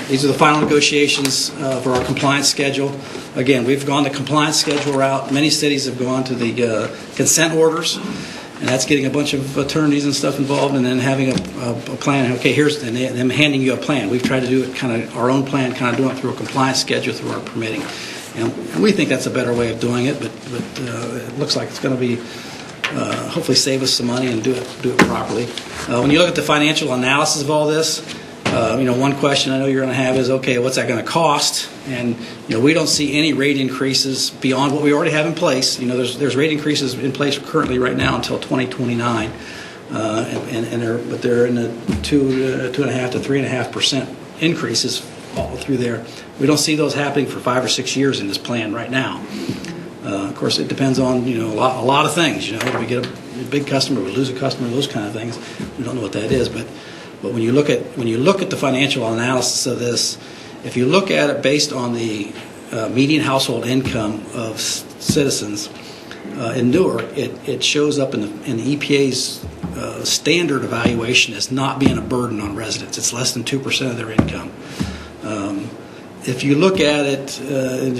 these are the final negotiations for our compliance schedule. Again, we've gone the compliance schedule route. Many cities have gone to the consent orders, and that's getting a bunch of attorneys and stuff involved, and then having a plan. Okay, here's and them handing you a plan. We've tried to do it kind of our own plan, kind of doing it through a compliance schedule through our permitting, and we think that's a better way of doing it. But it looks like it's going to be hopefully save us some money and do it properly. When you look at the financial analysis of all this. One question I know you're going to have is, okay, what's that going to cost? And we don't see any rate increases beyond what we already have in place. There's rate increases in place currently right now until 2029, but they're in the 2.5% to 3.5% increases all through there. We don't see those happening for 5 or 6 years in this plan right now. Of course, it depends on, a lot of things, Do we get a big customer, we lose a customer, those kind of things. We don't know what that is, but when you look at the financial analysis of this, if you look at it based on the median household income of citizens in Newark, it shows up in the EPA's standard evaluation as not being a burden on residents. It's less than 2% of their income. If you look at it,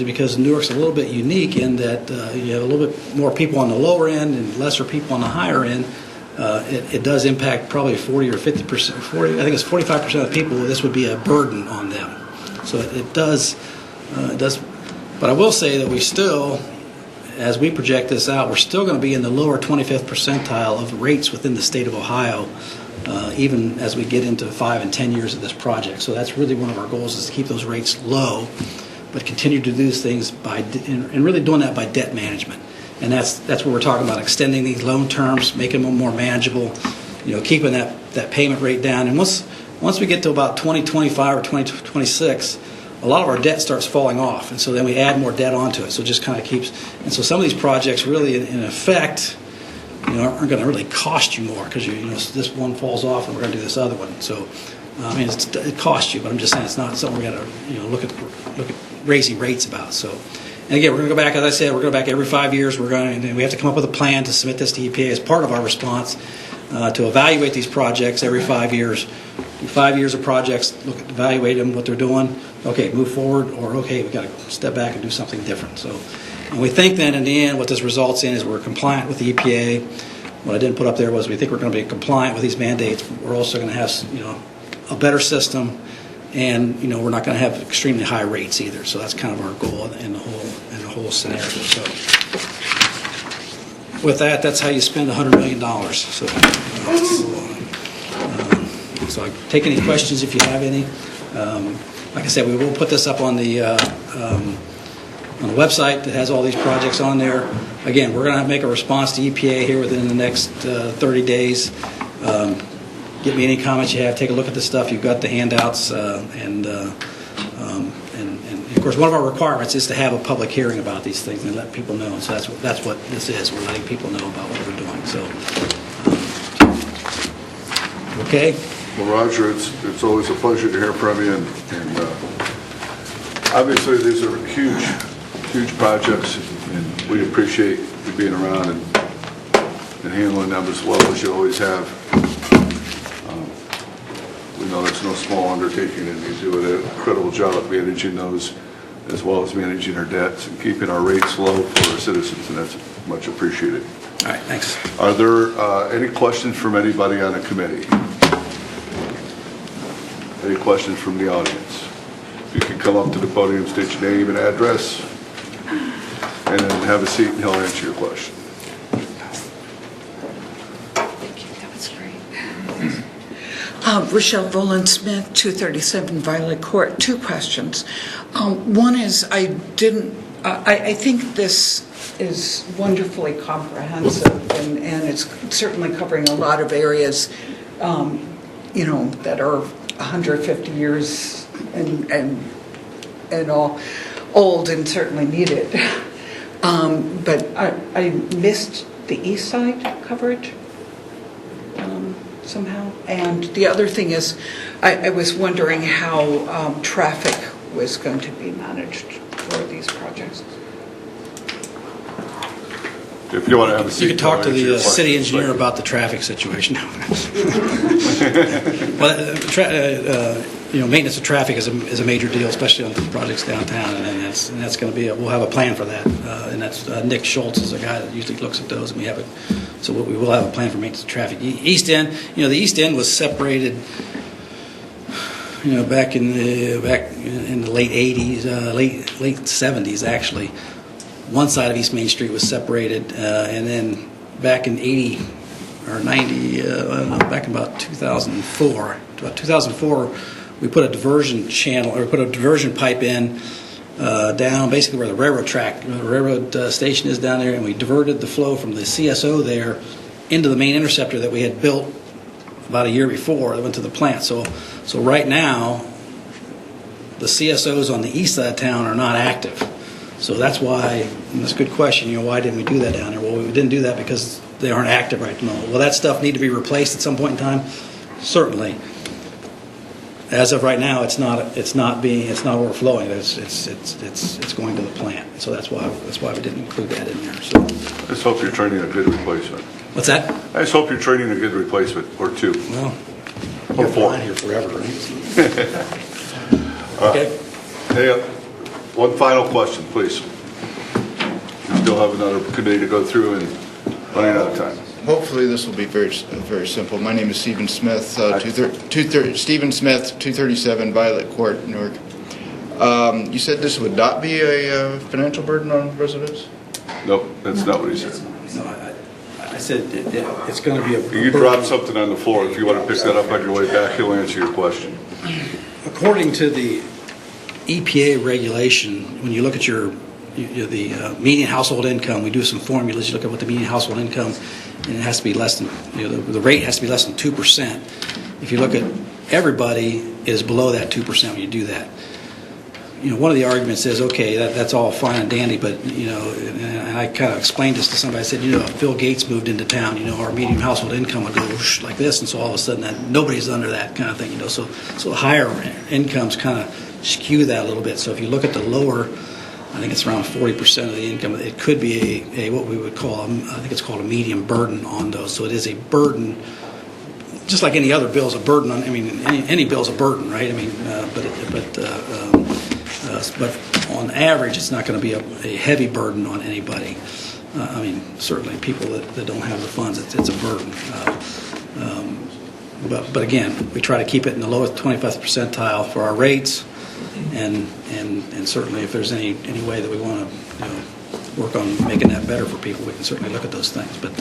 because Newark's a little bit unique in that you have a little bit more people on the lower end and lesser people on the higher end, it does impact probably 40 or 50%. I think it's 45% of the people. This would be a burden on them. So it does. But I will say that we still, as we project this out, we're still going to be in the lower 25th percentile of rates within the state of Ohio, even as we get into 5 and 10 years of this project. So that's really one of our goals, is to keep those rates low, but continue to do these things and really doing that by debt management. And that's what we're talking about, extending these loan terms, making them more manageable, keeping that payment rate down. And once we get to about 2025 or 2026, a lot of our debt starts falling off, and so then we add more debt onto it. So it just kind of keeps. And so some of these projects really, in effect, aren't going to really cost you more because this one falls off and we're going to do this other one. So it costs you, but I'm just saying it's not something we're going to look at raising rates about. So. And again, we're going to go back, as I said, we're going to go back every 5 years. We have to come up with a plan to submit this to EPA as part of our response to evaluate these projects every 5 years. 5 years of projects, evaluate them, what they're doing. Okay, move forward, or okay, we've got to step back and do something different. So, and we think then in the end what this results in is we're compliant with the EPA. What I didn't put up there was we think we're going to be compliant with these mandates. We're also going to have a better system, and we're not going to have extremely high rates either. So that's kind of our goal in the whole scenario. So with that's how you spend $100 million. So I take any questions if you have any. Like I said, we will put this up on the website that has all these projects on there. Again, we're going to make a response to EPA here within the next 30 days. Give me any comments you have. Take a look at the stuff. You've got the handouts, and of course, one of our requirements is to have a public hearing about these things and let people know. So that's what this is. We're letting people know about what we're doing. So, okay. Well, Roger, it's always a pleasure to hear from you, and obviously these are huge projects, and we appreciate you being around and handling them as well as you always have. We know it's no small undertaking, and you do an incredible job of managing those, as well as managing our debts and keeping our rates low for our citizens, and that's much appreciated. All right, thanks. Are there any questions from anybody on the committee? Any questions from the audience? You can come up to the podium, state your name and address, and then have a seat, and he'll answer your question. Thank you, that was great. Rochelle Volan-Smith, 237 Violet Court. 2 questions. One is, I think this is wonderfully comprehensive, and it's certainly covering a lot of areas, that are 150 years and all old and certainly needed. But I missed the east side coverage somehow. And the other thing is, I was wondering how traffic was going to be managed for these projects. If you want to have a seat, you can talk to I'll answer the your city question. engineer about the traffic situation. Maintenance of traffic is a major deal, especially on projects downtown, and that's going to be. We'll have a plan for that, and that's Nick Schultz is a guy that usually looks at those, and we have it. So we will have a plan for maintenance of traffic. East End, the East End was separated. Back in the late 80s, late 70s actually. One side of East Main Street was separated, and then back in 80 or 90, back in about 2004. About 2004, we put a diversion channel, or put a diversion pipe in down basically where the railroad station is down there, and we diverted the flow from the CSO there into the main interceptor that we had built about a year before that went to the plant. So right now, the CSOs on the east side of town are not active. So that's why, and that's a good question, why didn't we do that down there? Well, we didn't do that because they aren't active right now. Will that stuff need to be replaced at some point in time? Certainly. As of right now, it's not overflowing. It's going to the plant. So that's why we didn't include that in there. So I just hope you're training a good replacement. what's that? I just hope you're training a good replacement, or two. Well, Or you're four. flying here forever, right? Okay. Hey, one final question, please. We still have another committee to go through and running out of time. Hopefully, this will be very simple. My name is Stephen Smith, Stephen Smith, 237 Violet Court, Newark. You said this would not be a financial burden on residents? Nope, that's not what he said. No, I said it's going to be a... You dropped something on the floor. If you want to pick that up on your way back, he'll answer your question. According to the EPA regulation, when you look at the median household income, we do some formulas. You look at what the median household income, and it has to be less than, the rate has to be less than 2%. If you look at everybody, it is below that 2% when you do that. One of the arguments is, okay, that's all fine and dandy, but, and I kind of explained this to somebody. I said, if Bill Gates moved into town, our median household income would go whoosh like this, and so all of a sudden nobody's under that kind of thing, so higher incomes kind of skew that a little bit. So if you look at the lower, I think it's around 40% of the income, it could be a what we would call, I think it's called a medium burden on those. So it is a burden, just like any other bill is a burden on, any bill is a burden, right? But on average, it's not going to be a heavy burden on anybody. Certainly people that don't have the funds, it's a burden. But again, we try to keep it in the lowest 25th percentile for our rates, and certainly if there's any way that we want to work on making that better for people, we can certainly look at those things. But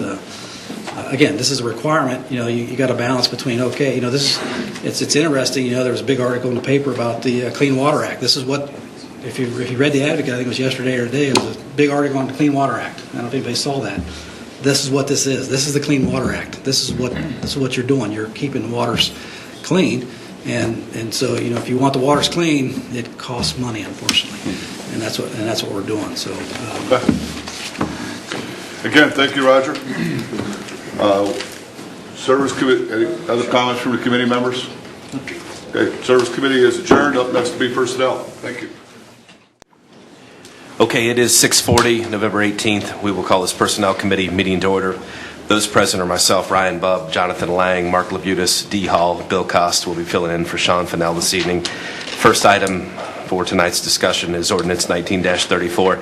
again, this is a requirement. You got to balance between it's interesting. There was a big article in the paper about the Clean Water Act. This is what, if you read the Advocate, I think it was yesterday or today, it was a big article on the Clean Water Act. I don't know if anybody saw that. This is what this is. This is the Clean Water Act. This is what you're doing. You're keeping the waters clean, and so if you want the waters clean, it costs money, unfortunately, and that's what we're doing. So Again, thank you, Roger. Service Committee, any other comments from the committee members? Okay, Service Committee is adjourned. Up next to be Personnel. Thank you. Okay, it is 6:40, November 18th. We will call this Personnel Committee meeting to order. Those present are myself, Ryan Bubb, Jonathan Lang, Mark Labutus, Dee Hall, Bill Cost will be filling in for Sean Fennell this evening. First item for tonight's discussion is Ordinance 19-34.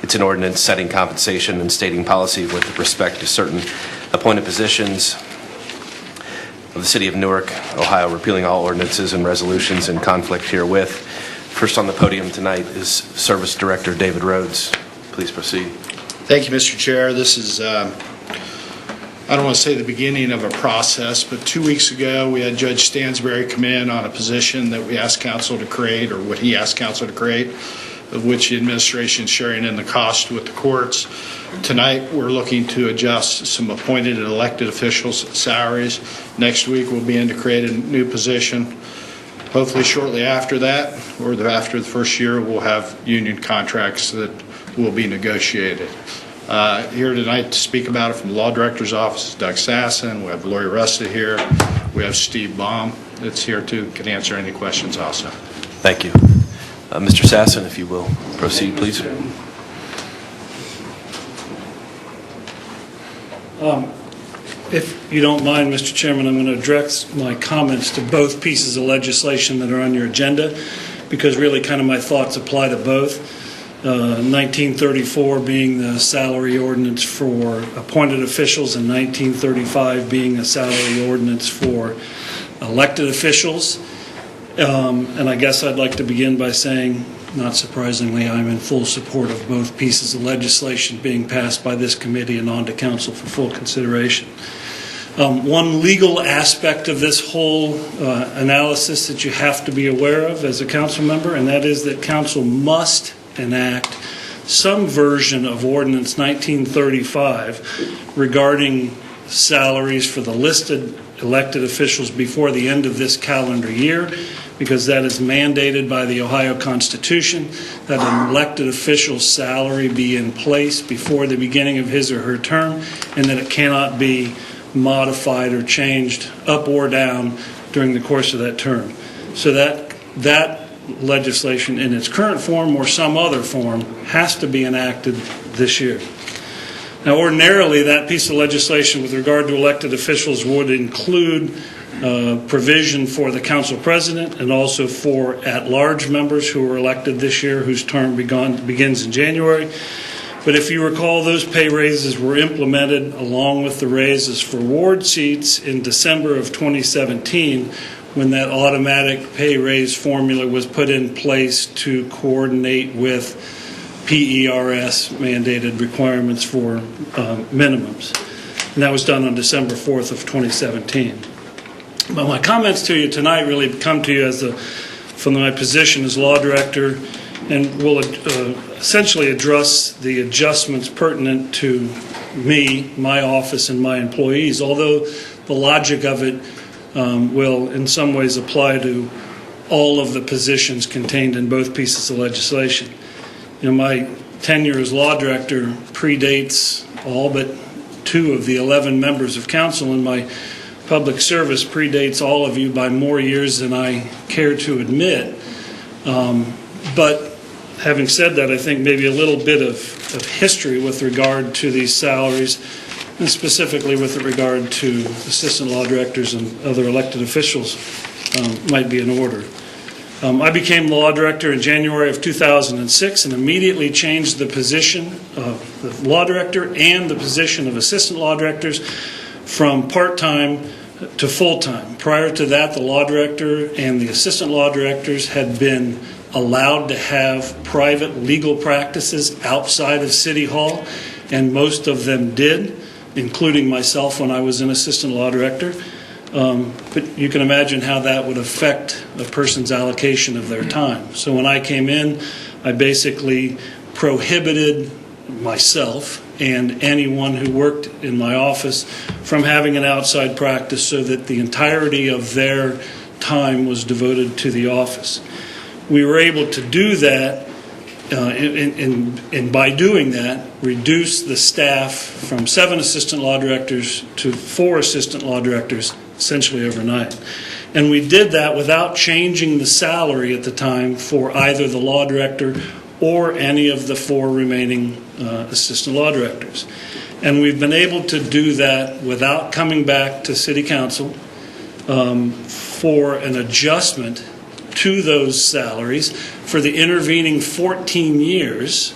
It's an ordinance setting compensation and stating policy with respect to certain appointed positions of the City of Newark, Ohio, repealing all ordinances and resolutions in conflict herewith. First on the podium tonight is Service Director David Rhodes. Please proceed. Thank you, Mr. Chair. This is, I don't want to say the beginning of a process, but 2 weeks ago we had Judge Stansberry come in on a position that we asked council to create, or what he asked council to create, of which the administration is sharing in the cost with the courts. Tonight we're looking to adjust some appointed and elected officials' salaries. Next week we'll be in to create a new position. Hopefully shortly after that, or after the first year, we'll have union contracts that will be negotiated. Here tonight to speak about it from the Law Director's Office is Doug Sasson. We have Lori Rusted here. We have Steve Baum that's here too, can answer any questions also. Thank you. Mr. Sasson, if you will proceed, please. If you don't mind, Mr. Chairman, I'm going to address my comments to both pieces of legislation that are on your agenda, because really kind of my thoughts apply to both. 1934 being the salary ordinance for appointed officials, and 1935 being a salary ordinance for elected officials. And I guess I'd like to begin by saying, not surprisingly, I'm in full support of both pieces of legislation being passed by this committee and on to council for full consideration. One legal aspect of this whole analysis that you have to be aware of as a council member, and that is that council must enact some version of Ordinance 1935 regarding salaries for the listed elected officials before the end of this calendar year, because that is mandated by the Ohio Constitution, that an elected official's salary be in place before the beginning of his or her term, and that it cannot be modified or changed up or down during the course of that term. So that legislation in its current form or some other form has to be enacted this year. Now, ordinarily, that piece of legislation with regard to elected officials would include provision for the council president and also for at-large members who were elected this year, whose term begins in January. But if you recall, those pay raises were implemented along with the raises for ward seats in December of 2017, when that automatic pay raise formula was put in place to coordinate with PERS mandated requirements for minimums. And that was done on December 4th of 2017. But my comments to you tonight really come to you from my position as law director, and will essentially address the adjustments pertinent to me, my office, and my employees, although the logic of it will in some ways apply to all of the positions contained in both pieces of legislation. You know, my tenure as law director predates all but 2 of the 11 members of council, and my public service predates all of you by more years than I care to admit. But having said that, I think maybe a little bit of history with regard to these salaries, and specifically with regard to assistant law directors and other elected officials, might be in order. I became law director in January of 2006 and immediately changed the position of the law director and the position of assistant law directors from part-time to full-time. Prior to that, the law director and the assistant law directors had been allowed to have private legal practices outside of City Hall, and most of them did, including myself when I was an assistant law director. But you can imagine how that would affect a person's allocation of their time. So when I came in, I basically prohibited myself and anyone who worked in my office from having an outside practice, so that the entirety of their time was devoted to the office. We were able to do that, and by doing that, reduce the staff from 7 assistant law directors to 4 assistant law directors, essentially overnight. And we did that without changing the salary at the time for either the law director or any of the 4 remaining assistant law directors. And we've been able to do that without coming back to City Council for an adjustment to those salaries for the intervening 14 years,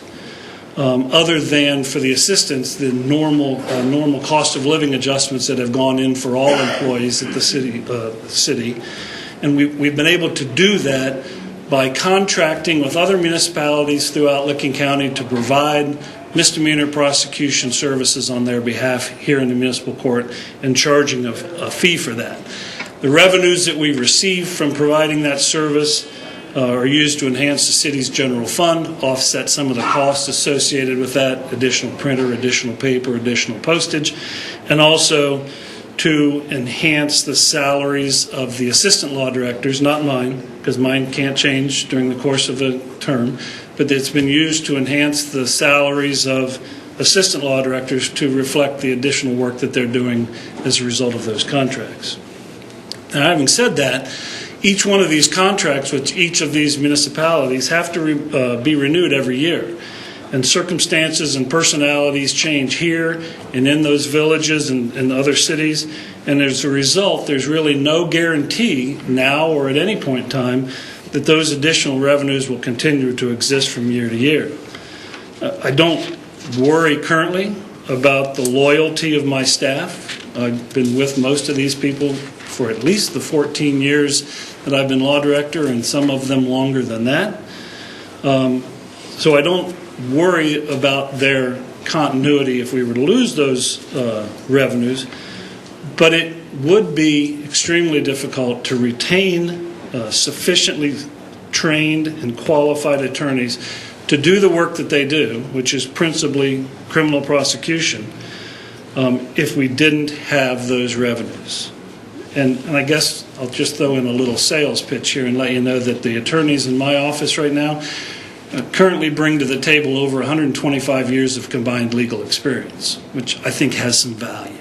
other than for the assistants, the normal cost of living adjustments that have gone in for all employees at the city. And we've been able to do that by contracting with other municipalities throughout Licking County to provide misdemeanor prosecution services on their behalf here in the municipal court, and charging a fee for that. The revenues that we receive from providing that service are used to enhance the city's general fund, offset some of the costs associated with that, additional printer, additional paper, additional postage, and also to enhance the salaries of the assistant law directors, not mine, because mine can't change during the course of the term, but it's been used to enhance the salaries of assistant law directors to reflect the additional work that they're doing as a result of those contracts. Now, having said that, each one of these contracts with each of these municipalities have to be renewed every year. And circumstances and personalities change here and in those villages and other cities. And as a result, there's really no guarantee now or at any point in time that those additional revenues will continue to exist from year to year. I don't worry currently about the loyalty of my staff. I've been with most of these people for at least the 14 years that I've been law director, and some of them longer than that. So I don't worry about their continuity if we were to lose those revenues, but it would be extremely difficult to retain sufficiently trained and qualified attorneys to do the work that they do, which is principally criminal prosecution, if we didn't have those revenues. And I guess I'll just throw in a little sales pitch here and let you know that the attorneys in my office right now currently bring to the table over 125 years of combined legal experience, which I think has some value.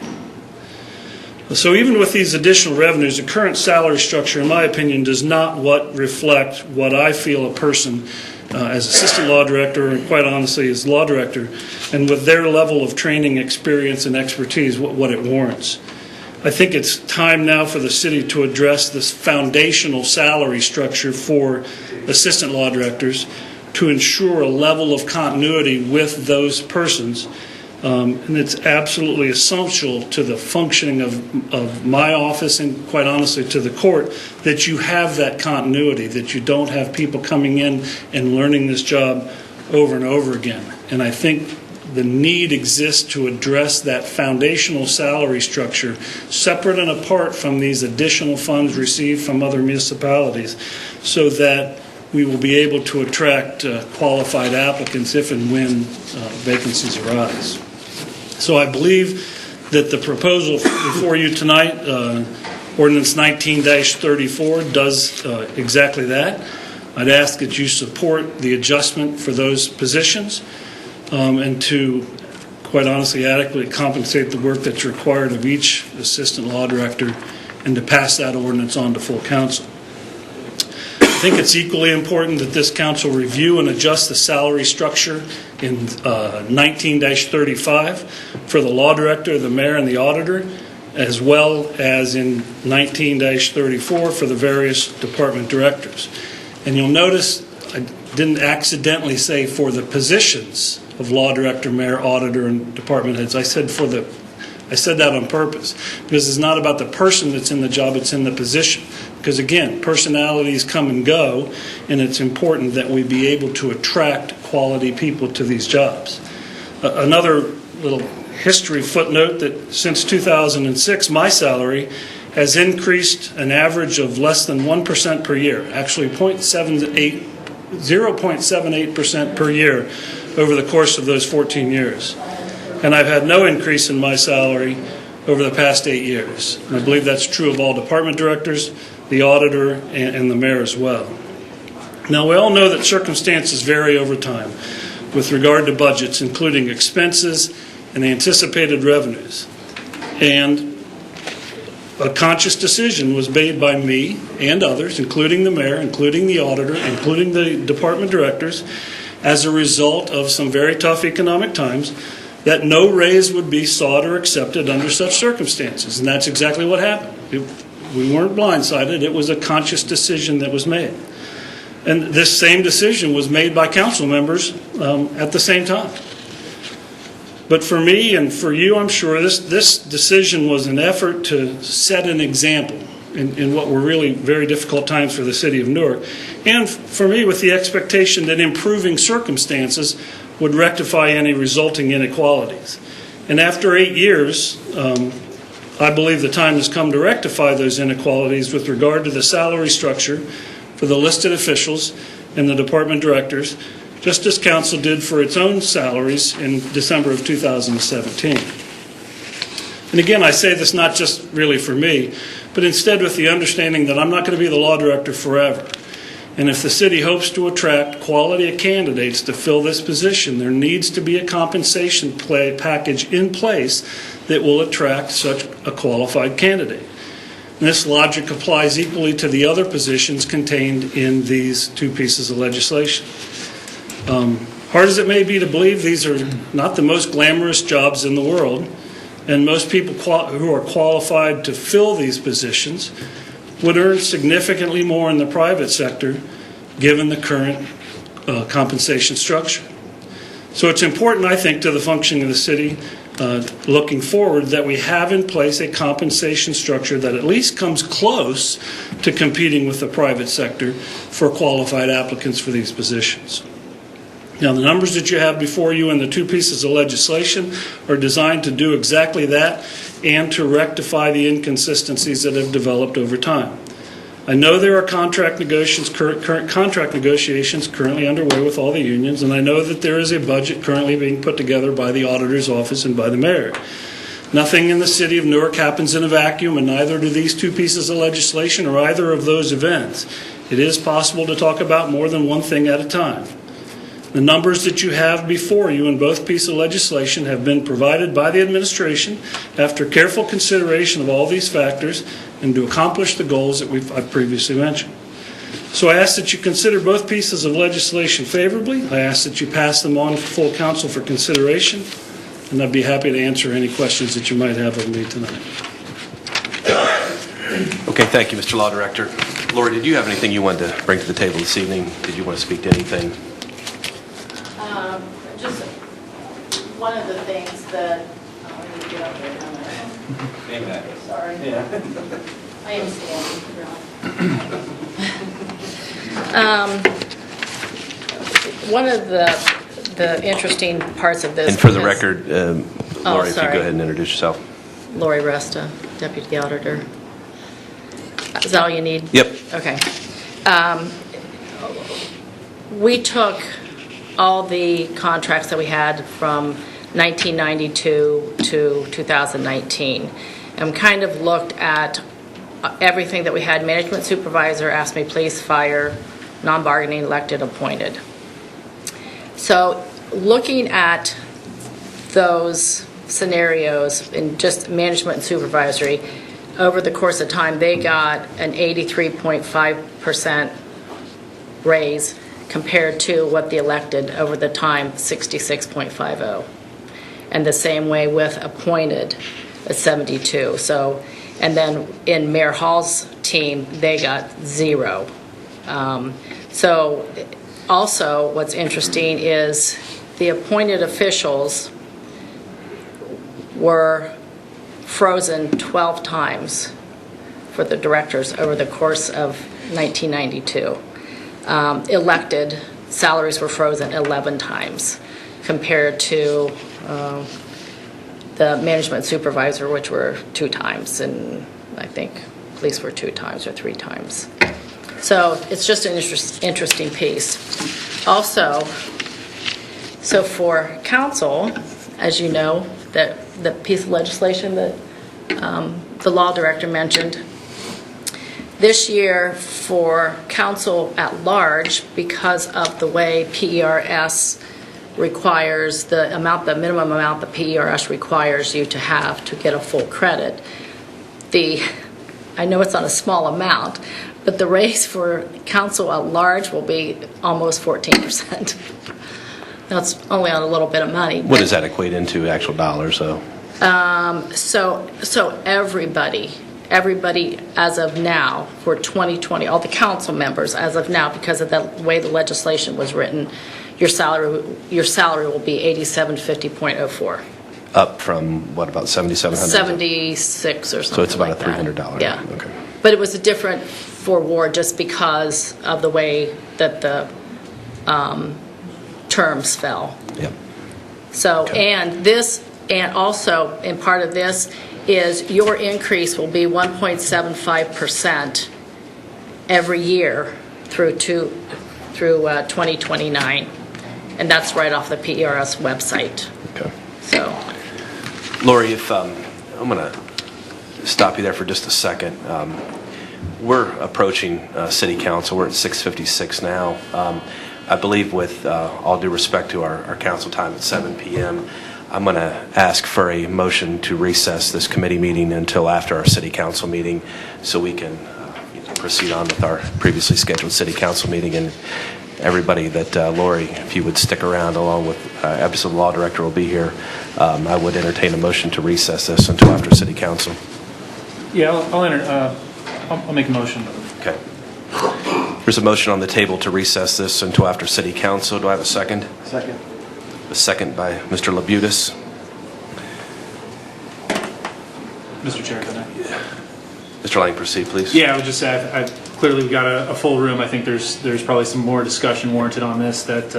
So even with these additional revenues, the current salary structure, in my opinion, does not reflect what I feel a person as assistant law director, and quite honestly as law director, and with their level of training, experience, and expertise, what it warrants. I think it's time now for the city to address this foundational salary structure for assistant law directors to ensure a level of continuity with those persons. And it's absolutely essential to the functioning of my office and, quite honestly, to the court, that you have that continuity, that you don't have people coming in and learning this job over and over again. And I think the need exists to address that foundational salary structure, separate and apart from these additional funds received from other municipalities, so that we will be able to attract qualified applicants if and when vacancies arise. So I believe that the proposal before you tonight, Ordinance 19-34, does exactly that. I'd ask that you support the adjustment for those positions and to, quite honestly, adequately compensate the work that's required of each assistant law director and to pass that ordinance on to full council. I think it's equally important that this council review and adjust the salary structure in 19-35 for the law director, the mayor, and the auditor, as well as in 19-34 for the various department directors. And you'll notice I didn't accidentally say for the positions of law director, mayor, auditor, and department heads. I said that on purpose, because it's not about the person that's in the job, it's in the position. Because again, personalities come and go, and it's important that we be able to attract quality people to these jobs. Another little history footnote that since 2006, my salary has increased an average of less than 1% per year, actually 0.78% per year over the course of those 14 years. And I've had no increase in my salary over the past 8 years. And I believe that's true of all department directors, the auditor, and the mayor as well. Now, we all know that circumstances vary over time with regard to budgets, including expenses and anticipated revenues. And a conscious decision was made by me and others, including the mayor, including the auditor, including the department directors, as a result of some very tough economic times, that no raise would be sought or accepted under such circumstances. And that's exactly what happened. We weren't blindsided. It was a conscious decision that was made. And this same decision was made by council members at the same time. But for me and for you, I'm sure, this decision was an effort to set an example in what were really very difficult times for the city of Newark. And for me, with the expectation that improving circumstances would rectify any resulting inequalities. And after 8 years, I believe the time has come to rectify those inequalities with regard to the salary structure for the listed officials and the department directors, just as council did for its own salaries in December of 2017. And again, I say this not just really for me, but instead with the understanding that I'm not going to be the law director forever. And if the city hopes to attract quality candidates to fill this position, there needs to be a compensation package in place that will attract such a qualified candidate. And this logic applies equally to the other positions contained in these two pieces of legislation. Hard as it may be to believe, these are not the most glamorous jobs in the world, and most people who are qualified to fill these positions would earn significantly more in the private sector given the current compensation structure. So it's important, I think, to the functioning of the city looking forward that we have in place a compensation structure that at least comes close to competing with the private sector for qualified applicants for these positions. Now, the numbers that you have before you in the two pieces of legislation are designed to do exactly that and to rectify the inconsistencies that have developed over time. I know there are current contract negotiations currently underway with all the unions, and I know that there is a budget currently being put together by the auditor's office and by the mayor. Nothing in the city of Newark happens in a vacuum, and neither do these two pieces of legislation or either of those events. It is possible to talk about more than one thing at a time. The numbers that you have before you in both pieces of legislation have been provided by the administration after careful consideration of all these factors and to accomplish the goals that I've previously mentioned. So I ask that you consider both pieces of legislation favorably. I ask that you pass them on to full council for consideration, and I'd be happy to answer any questions that you might have of me tonight. Okay, thank you, Mr. Law Director. Lori, did you have anything you wanted to bring to the table this evening? Did you want to speak to anything? Just one of the things that, I need to get up there, don't I? Sorry. Yeah. I am standing, one of the interesting parts of this. And for the record, Lori, if you sorry. go ahead and introduce yourself. Lori Resta, Deputy Auditor. Is that all you need? Yep. Okay. We took all the contracts that we had from 1992 to 2019 and kind of looked at everything that we had. Management supervisor asked me, please fire, non-bargaining, elected, appointed. So looking at those scenarios in just management and supervisory, over the course of time, they got an 83.5% raise compared to what the elected over the time, 66.50. And the same way with appointed at 72. So, and then in Mayor Hall's team, they got 0. So also what's interesting is the appointed officials were frozen 12 times for the directors over the course of 1992. Elected salaries were frozen 11 times compared to the management supervisor, which were 2 times, and I think police were 2 times or 3 times. So it's just an interesting piece. Also, so for council, as you know, that the piece of legislation that the law director mentioned, this year for council at large, because of the way PERS requires the minimum amount the PERS requires you to have to get a full credit, I know it's on a small amount, but the raise for council at large will be almost 14%. That's only on a little bit of money. What does that equate into actual dollars, though? So everybody as of now for 2020, all the council members as of now, because of the way the legislation was written, your salary will be $8750.04. Up from, what, about $7,700? 76 or something. So it's about like a $300. Yeah. Okay. But it was different for ward just because of the way that the terms fell. Yep. So, Okay. and also, and part of this is your increase will be 1.75% every year through 2029. And that's right off the PERS website. Okay. So, Lori, if I'm going to stop you there for just a second. We're approaching City Council. We're at 6:56 now. I believe with all due respect to our council time at 7 p.m., I'm going to ask for a motion to recess this committee meeting until after our City Council meeting so we can proceed on with our previously scheduled City Council meeting. And everybody that, Lori, if you would stick around along with the Law Director will be here, I would entertain a motion to recess this until after City Council. Yeah, I'll make a motion. Okay. There's a motion on the table to recess this until after City Council. Do I have a second? Second. A second by Mr. Labutus. Mr. Chair, can I? Mr. Lang, proceed, please. Yeah, I would just say, clearly we've got a full room. I think there's probably some more discussion warranted on this that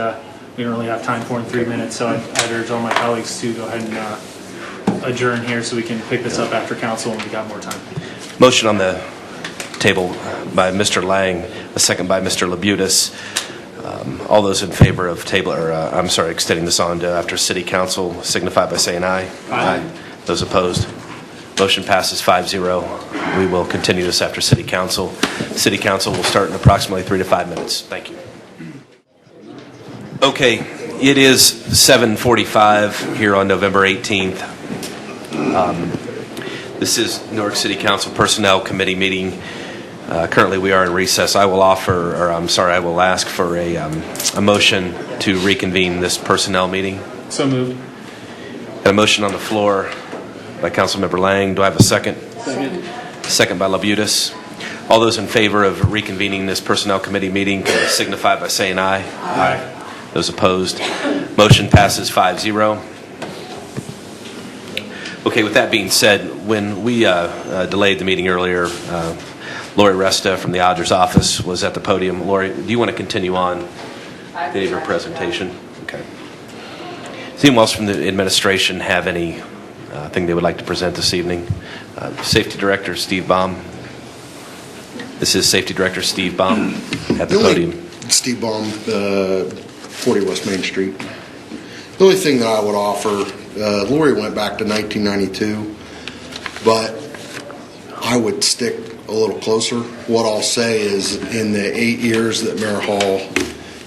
we don't really have time for in 3 minutes. So I'd urge all my colleagues to go ahead and adjourn here so we can pick this up after council when we got more time. Motion on the table by Mr. Lang, a second by Mr. Labutus. All those in favor of extending this on to after City Council signify by saying aye. Aye. Those opposed? Motion passes 5-0. We will continue this after City Council. City Council will start in approximately 3 to 5 minutes. Thank you. Okay, it is 7:45 here on November 18th. This is Newark City Council Personnel Committee meeting. Currently, we are in recess. I will ask for a motion to reconvene this personnel meeting. So moved. Got a motion on the floor by Councilmember Lang. Do I have a second? Second. Second by Labutus. All those in favor of reconvening this personnel committee meeting can signify by saying aye. Aye. Those opposed? Motion passes 5-0. Okay, with that being said, when we delayed the meeting earlier, Lori Resta from the auditor's office was at the podium. Lori, do you want to continue on any of your presentation? Okay. Does anyone else from the administration have any thing they would like to present this evening? Safety Director Steve Baum. This is Safety Director Steve Baum at the podium. Steve Baum, 40 West Main Street. The only thing that I would offer, Lori went back to 1992, but I would stick a little closer. What I'll say is in the 8 years that Mayor Hall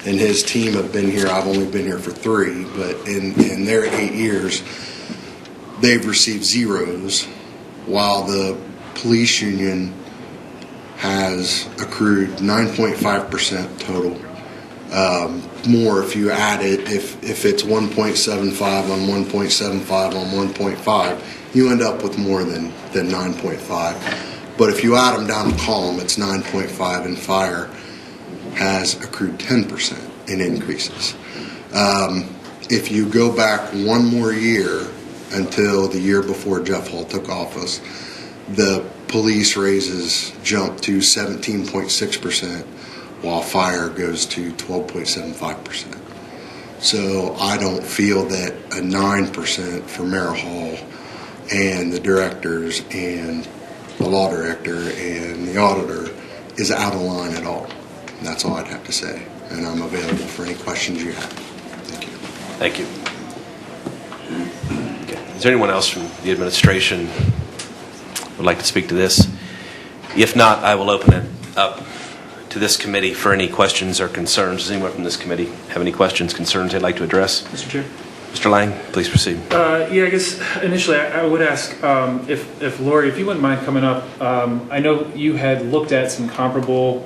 and his team have been here, I've only been here for 3, but in their 8 years, they've received zeros, while the police union has accrued 9.5% total. More if you add it, if it's 1.75 on 1.75 on 1.5, you end up with more than 9.5. But if you add them down the column, it's 9.5, and fire has accrued 10% in increases. If you go back one more year until the year before Jeff Hall took office, the police raises jump to 17.6%, while fire goes to 12.75%. So I don't feel that a 9% for Mayor Hall and the directors and the law director and the auditor is out of line at all. And that's all I'd have to say. And I'm available for any questions you have. Thank you. Thank you. Okay. Is there anyone else from the administration who would like to speak to this? If not, I will open it up to this committee for any questions or concerns. Does anyone from this committee have any questions, concerns they'd like to address? Mr. Chair. Mr. Lang, please proceed. Yeah, I guess initially I would ask if Lori, if you wouldn't mind coming up. I know you had looked at some comparable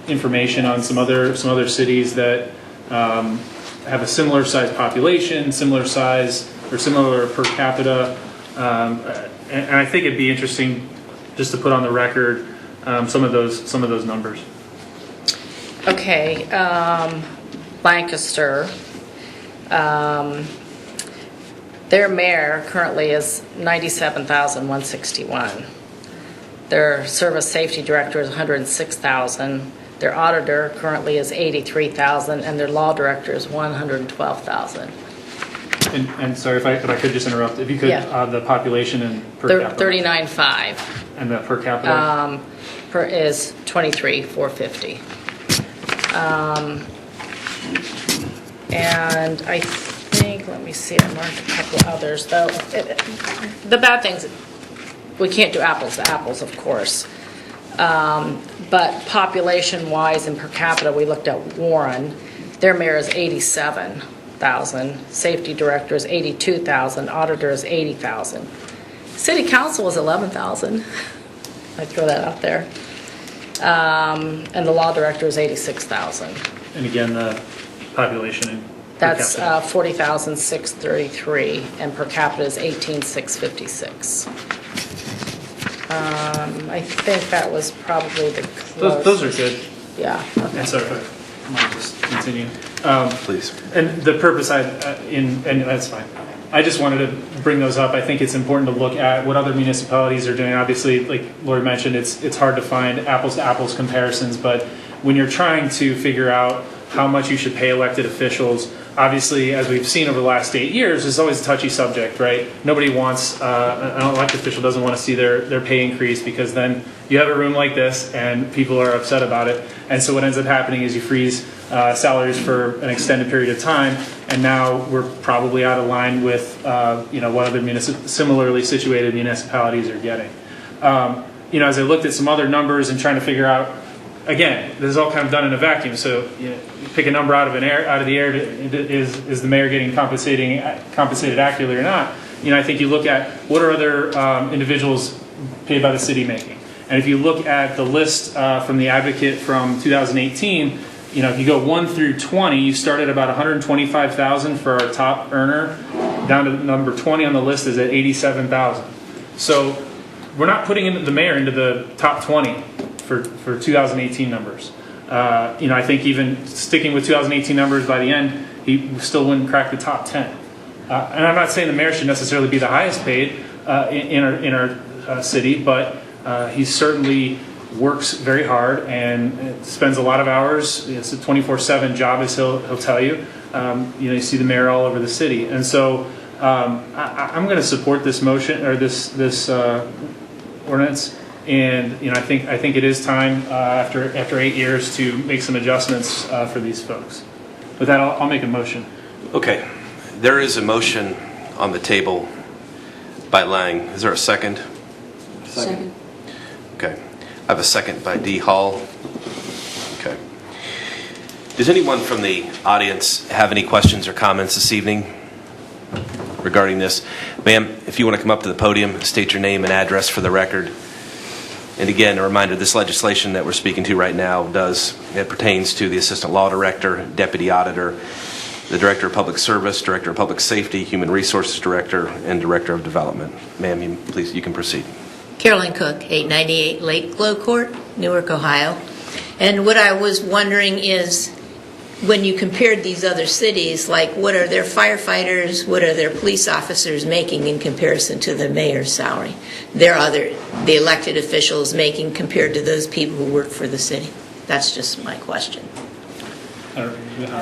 information on some other cities that have a similar size population, similar size or similar per capita, and I think it'd be interesting just to put on the record some of those numbers. Okay, Lancaster. Their mayor currently is $97,161. Their service safety director is $106,000. Their auditor currently is $83,000, and their law director is $112,000. And sorry if I could just interrupt. If you could, Yeah. The population and per capita. 39.5. And the per capita. Is 23,450. And I think, let me see, I marked a couple others, though. The bad things, we can't do apples to apples, of course. But population-wise and per capita, we looked at Warren. Their mayor is 87,000. Safety director is 82,000. Auditor is 80,000. City council is 11,000. I throw that out there. And the law director is 86,000. And again, the population and That's 40,633, and per capita is 18,656. I think that was probably the closest. Those are good. Yeah. Okay. And sorry, if I might just continue. Please. And the purpose and that's fine. I just wanted to bring those up. I think it's important to look at what other municipalities are doing. Obviously, like Lori mentioned, it's hard to find apples to apples comparisons, but when you're trying to figure out how much you should pay elected officials. Obviously, as we've seen over the last 8 years, it's always a touchy subject, right? Nobody wants, an elected official doesn't want to see their pay increase, because then you have a room like this and people are upset about it. And so what ends up happening is you freeze salaries for an extended period of time, and now we're probably out of line with what other similarly situated municipalities are getting. As I looked at some other numbers and trying to figure out, again, this is all kind of done in a vacuum. So you pick a number out of the air. Is the mayor getting compensated accurately or not? I think you look at what are other individuals paid by the city making, and if you look at the list from the Advocate from 2018, if you go 1 through 20, you start at about $125,000 for our top earner, down to number 20 on the list is at $87,000. So we're not putting the mayor into the top 20 for 2018 numbers. I think even sticking with 2018 numbers, by the end, he still wouldn't crack the top 10. And I'm not saying the mayor should necessarily be the highest paid in our city, but he certainly works very hard and spends a lot of hours. It's a 24/7 job, as he'll tell you. You see the mayor all over the city, and so I'm going to support this motion or this ordinance. And I think it is time after 8 years to make some adjustments for these folks. With that, I'll make a motion. Okay. There is a motion on the table by Lang. Is there a second? Second. Okay. I have a second by D. Hall. Okay. Does anyone from the audience have any questions or comments this evening regarding this? Ma'am, if you want to come up to the podium, state your name and address for the record. And again, a reminder, this legislation that we're speaking to right now it pertains to the Assistant Law Director, Deputy Auditor, the Director of Public Service, Director of Public Safety, Human Resources Director, and Director of Development. Ma'am, you can proceed. Carolyn Cook, 898 Lake Glow Court, Newark, Ohio. And what I was wondering is, when you compared these other cities, like what are their firefighters, what are their police officers making in comparison to the mayor's salary? The elected officials making compared to those people who work for the city? That's just my question. I don't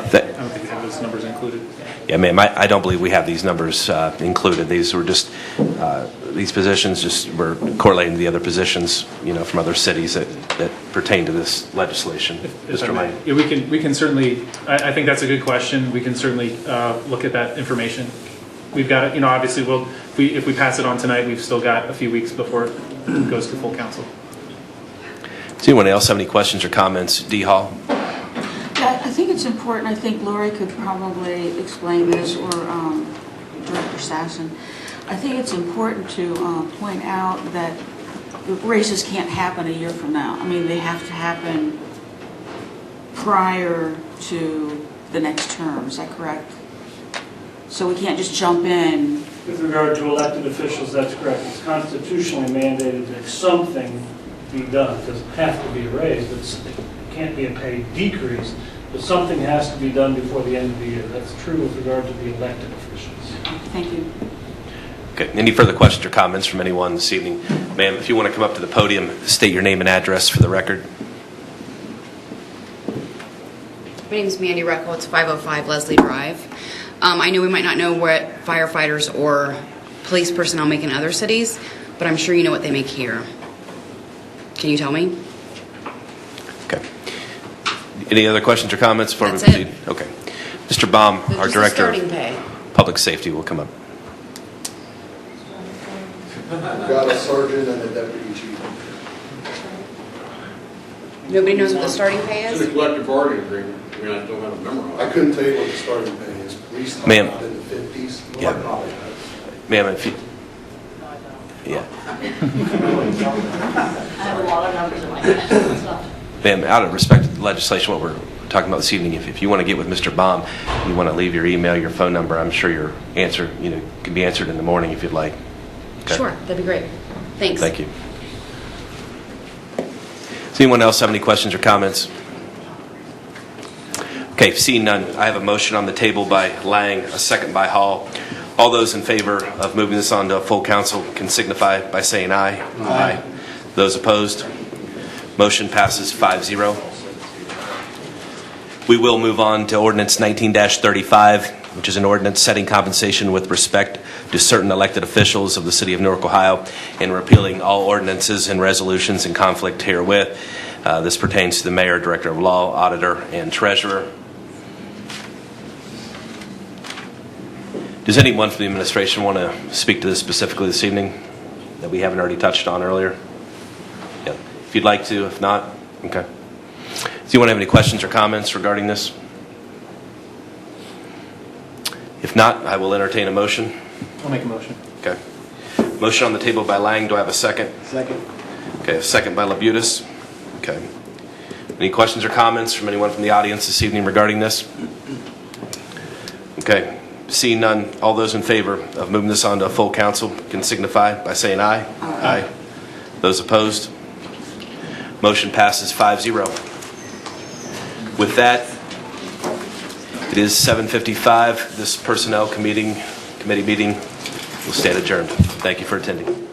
think we have those numbers included. Yeah, ma'am, I don't believe we have these numbers included. These were just, these positions just were correlating to the other positions, from other cities that pertain to this legislation. Mr. Lang. Yeah, we can certainly, I think that's a good question. We can certainly look at that information. We've got it, obviously, if we pass it on tonight, we've still got a few weeks before it goes to full council. Does anyone else have any questions or comments? D. Hall? Yeah, I think it's important. I think Lori could probably explain this, or Director Sasson. I think it's important to point out that raises can't happen a year from now. I mean, they have to happen prior to the next term. Is that correct? So we can't just jump in. With regard to elected officials, that's correct. It's constitutionally mandated that something be done. It doesn't have to be a raise, but it can't be a pay decrease. But something has to be done before the end of the year. That's true with regard to the elected officials. Thank you. Okay. Any further questions or comments from anyone this evening? Ma'am, if you want to come up to the podium, state your name and address for the record. My name is Mandy Reckel. It's 505 Leslie Drive. I know we might not know what firefighters or police personnel make in other cities, but I'm sure you know what they make here. Can you tell me? Okay. Any other questions or comments before That's we proceed? it. Okay. Mr. Baum, Just our the Director starting of pay. Public Safety, will come up. We've got a sergeant and a deputy chief. Nobody knows what the starting pay It's is? a collective bargaining agreement. I mean, I don't have it memorized. I couldn't tell you what the starting pay is. Police talk Ma'am. about it in the 50s. Yeah. Laura probably does. Ma'am, if you... Yeah. I have a lot of numbers in my head. Ma'am, out of respect to the legislation, what we're talking about this evening, if you want to get with Mr. Baum, you want to leave your email, your phone number, I'm sure your answer, can be answered in the morning if you'd like. Okay. Sure, that'd be great. Thanks. Thank you. Does anyone else have any questions or comments? Okay, seeing none, I have a motion on the table by Lang, a second by Hall. All those in favor of moving this on to full council can signify by saying aye. Aye. Those opposed? Motion passes 5-0. We will move on to ordinance 19-35, which is an ordinance setting compensation with respect to certain elected officials of the city of Newark, Ohio, and repealing all ordinances and resolutions in conflict herewith. This pertains to the mayor, director of law, auditor, and treasurer. Does anyone from the administration want to speak to this specifically this evening that we haven't already touched on earlier? Yeah. If you'd like to, if not, okay. Does anyone have any questions or comments regarding this? If not, I will entertain a motion. I'll make a motion. Okay. Motion on the table by Lang. Do I have a second? Second. Okay, a second by Labutus. Okay. Any questions or comments from anyone from the audience this evening regarding this? Okay. Seeing none, all those in favor of moving this on to a full council can signify by saying aye. Aye. Those opposed? Motion passes 5-0. With that, it is 7:55. This personnel committee meeting will stand adjourned. Thank you for attending.